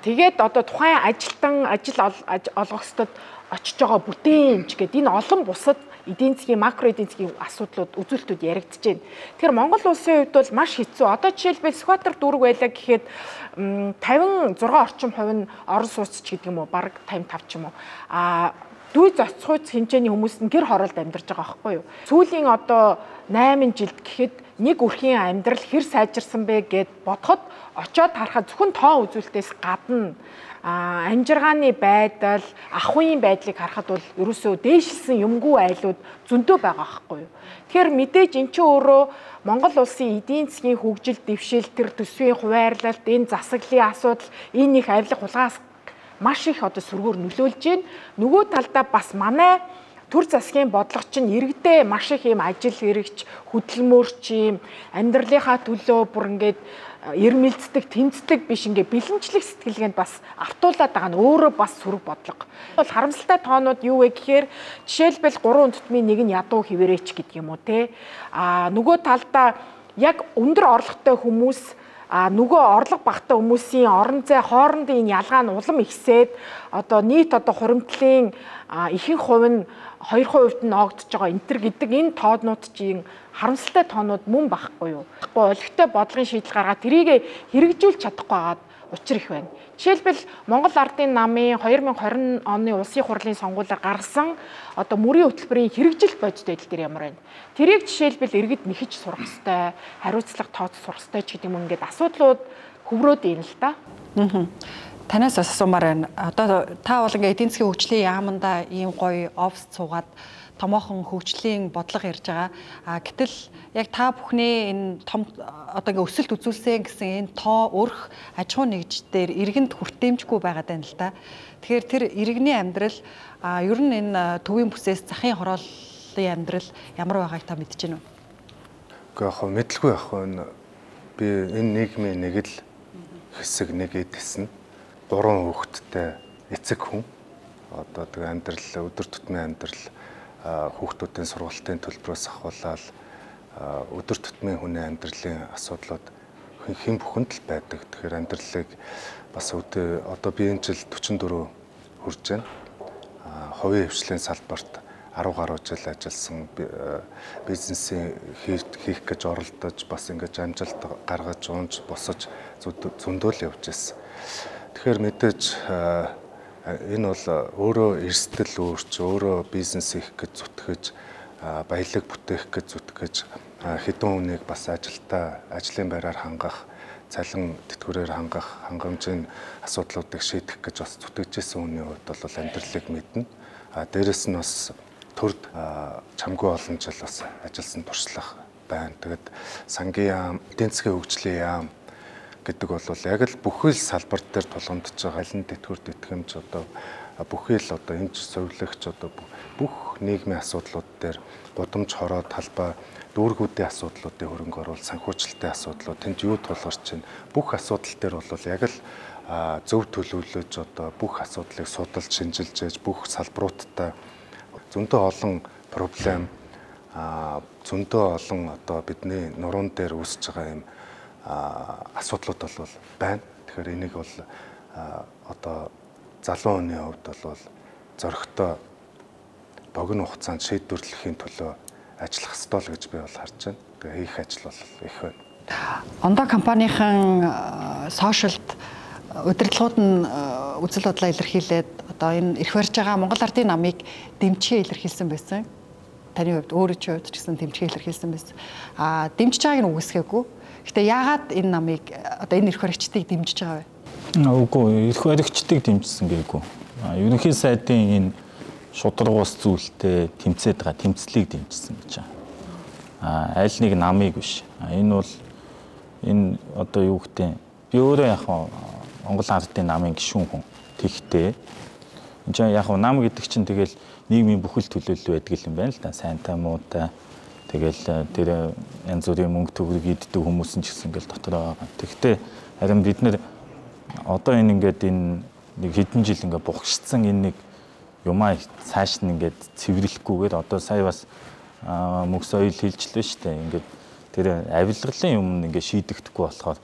Speaker 5: тэгээд одоо тухайн ажилтан ажил олгогчдод очиж байгаа бүтээмж гэдэг энэ олон бусад эдийн засгийн макро эдийн засгийн асуудлууд үзүүлэлтүүд яригдж байна. Тэгэхээр Монгол улсын хувьд бол маш хэцүү. Одоо жишээлбэл скватер дүүрэг байлаа гэхэд 56% орчим нь орон сууцч гэдэг юм уу, бараг 55 ч юм уу. Дүй зоцхойц хэмжээний хүмүүс нь гэр хороолд амьдарч байгаа байхгүй юу? Сүүлийн одоо 8 жилд гэхэд нэг өрхийн амьдрал хэр сайжирсан бэ гэд бодоход очиод харахад зөвхөн тоо үзүүлэлтээс гадна амжиргааны байдал, ах уян байдлыг харахад бол ерөөсөө дээшилсэн юмгүй айлууд зөндөө байгаа байхгүй юу. Тэгэхээр мэдээж эн чинь өөрөө Монгол улсын эдийн засгийн хөгжил, дэвшил, тэр төсвийн хуваарлалт, энэ засаглалын асуудал, энэ их авилга хулгаас маш их одоо сөргөөр нөлөөлж байна. Нөгөө талдаа бас манай төр засгийн бодлого чинь иргэдээ маш их юм ажил хэрэгч, хөдөлмөрч юм амьдралынхаа төлөө бүр ингээд эрмэлздэг, тэмцдэг биш ингээ бэлэнчлэх сэтгэлгээнд бас автуулаад байгаа нь өөрөө бас сөрөг бодлого. Бол харамсалтай тоонууд юу вэ гэхээр жишээлбэл 3 үндэстний нэг нь ядуу хിവэрээч гэдэг юм уу те. Нөгөө талдаа яг өндөр орлоготой хүмүүс нөгөө орлого багтаа хүмүүсийн орон зай хоорондын энэ ялгаа нь улам ихсээд одоо нийт одоо хуримтлалын ихэнх хувь нь 2% нь оогдож байгаа энэ төр гэдэг энэ тооднууд чинь харамсалтай тоонууд мөн байхгүй юу? Олигтой бодлогын шийдэл гаргаад тэрийг хэрэгжүүлж чадахгүй байгаад учир их байна. Жишээлбэл Монгол Ардын намын 2020 оны улсын хурлын сонгуулиар гаргасан одоо мөрийн хөтөлбөрийн хэрэгжил бодит байдал дээр ямар байна? Тэрийг жишээлбэл иргэд нэхэж сурах ёстой, хариуцлага тооцох сурах ёстой ч гэдэг юм ингээд асуудлууд хөврөөд ийн л да.
Speaker 2: Танаас асуумаар байна. Одоо та бол ингээд эдийн засгийн хөгжлийн яаманда ийм гоё офс цугаад томоохон хөгжлийн бодлого ярьж байгаа. Гэтэл яг та бүхний энэ том одоо ингээ өсөлт үзүүлсэн гэсэн энэ тоо өрх аж ахуй нэгждээр иргэнд хүртээмжгүй байгаад байна л да. Тэгэхээр тэр иргэний амьдрал ер нь энэ төвийн бүсээс захын хорооллын амьдрал ямар байгааг та мэдэж байна уу?
Speaker 3: Гэхдээ яг мэдлгүй яг би энэ нийгмийн нэг л хэсэг нэг эдэс нь 3 хүүхэдтэй эцэг хүн одоо тэг амьдрал өдөр тутмын амьдрал хүүхдүүдийн сургалтын төлбөрөөс ахуулаад өдөр тутмын хүний амьдралын асуудлууд хэн бүхэнд л байдаг. Тэгэхээр амьдралыг бас одоо би энэ жил 44 хүрж байна. Хувийн хвшлийн салбарт 10 гаруй жил ажилласан, бизнесийн хийх гэж оролдож бас ингэж амжилт гаргаж унж босож зөндөөл явж ирсэн. Тэгэхээр мэдээж энэ бол өөрөө эрсдэл өөрч, өөрөө бизнес хийх гэж зүтгэж, баялаг бүтээх гэж зүтгэж, хэдэн хүнийг бас ажлын байраар хангах, цалин тэтгэврээр хангах, хангамжийн асуудлуудыг шийдэх гэж бас зүтгэжсэн хүний хувьд бол амьдралыг мэднэ. Дээрэс нь бас төрд чамгүй олон жил бас ажилласан туршлага байна. Тэгэд сангийн яам, эдийн засгийн хөгжлийн яам гэдэг бол яг л бүхэл салбар дээр тулгамдж байгаа алин тэтгэврт итгэмж одоо бүхэл одоо эмч совилогч одоо бүх нийгмийн асуудлууд дээр гудамж хороо талбай дүүргүүдийн асуудлуудын хөрөнгө оруулалт санхүүжилтийн асуудлууд тэнд юу тулгарч байна бүх асуудал дээр бол яг л зөв төлөвлөж одоо бүх асуудлыг судалж шинжилж ээж бүх салбаруудтай зөндөө олон проблем зөндөө олон одоо бидний нуруунд дээр үүсэж байгаа юм асуудлууд бол байна. Тэгэхээр энийг бол одоо залуу хүний хувьд бол зоригтой богино хугацаанд шийдвэрлэхийн төлөө ажиллах ёстой л гэж би бол харж байна. Тэгээ хийх ажил бол их байна.
Speaker 2: Ондоо компанийн сошиалд удирдлагууд нь үзэл бодлоо илэрхийлээд одоо энэ эрх барьж байгаа Монгол Ардын намыг дэмжихээ илэрхийлсэн байсан. Таны хувьд өөрөө ч хувьд ч гэсэн дэмжихээ илэрхийлсэн байсан. Дэмжиж байгааг нь үгүйсгээгүй. Гэтэ яагаад энэ намыг одоо энэ эрх баригчдыг дэмжиж байгаа вэ?
Speaker 4: Үгүй, эрх баригчдыг дэмжсэн гээгүй. Ерөнхий сайдын энэ шударгуус зүйлтэй тэмцээд байгаа тэмцлийг дэмжсэн гэж байна. Аль нэг намыг биш. Энэ бол энэ одоо юу гэдэг би өөрөө яг Монгол Ардын намын гишүүн хүн. Тэгтээ энэ яг нам гэдэг чинь тэгэл нийгмийн бүхэл төлөөлөл байдаг юм байна л да. Сайнтай муутай тэгэл тэр янз бүрийн мөнгө төгрөг иддэг хүмүүс нь ч гэсэн ингээл дотроо байгаа. Тэгтээ харин бид нэр одоо энэ ингээд энэ нэг хэдэн жил ингээд бухарчсан энэ нэг юмаа цааш нь ингээд цэвэрлэхгүйгээр одоо сая бас мөкс ойл хэлжлээ шүү дээ. Ингээд тэр авилгалын юм ингээд шийдэгдэхгүй болохоор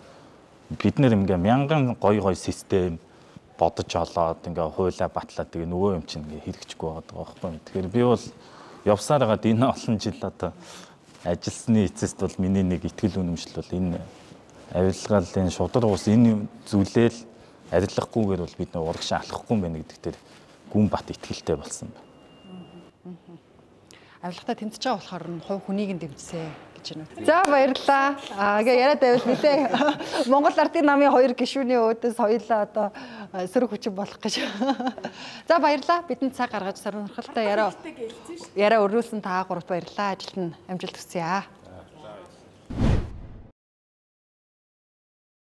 Speaker 4: бид нэр ингээд мянган гой систем бодож олоод ингээд хуйлаа батлаад тэгээ нөгөө юм чинь ингээд хэрэгжихгүй байгаа байхгүй. Тэгэхээр би бол явсаар хагаад энэ олон жил одоо ажилласны эцэст бол миний нэг ихтгэл үнэмшил бол энэ авилгалын шудар ус энэ зүйлээл арилгахгүйгээр бол бид нэг урагшаа алахгүй юм байна гэдэг дээр гүн бат итгэлтэй болсон байна.
Speaker 2: Авилгатаа тэмцэж байгаа болохоор нь хувь хүнийг нь дэмжсэн гэж байна. За баярлалаа. Ингээ яриад байвал нэлээ Монгол Ардын намын 2 гишүүний өөдөөс хоёулаа одоо сөрөг хүчин болох гэж. За баярлалаа. Бидэнд цаг гаргаж сонирхолтой яриа өргүүлсэн та гуравт баярлалаа. Ажилд нь амжилт хүсье.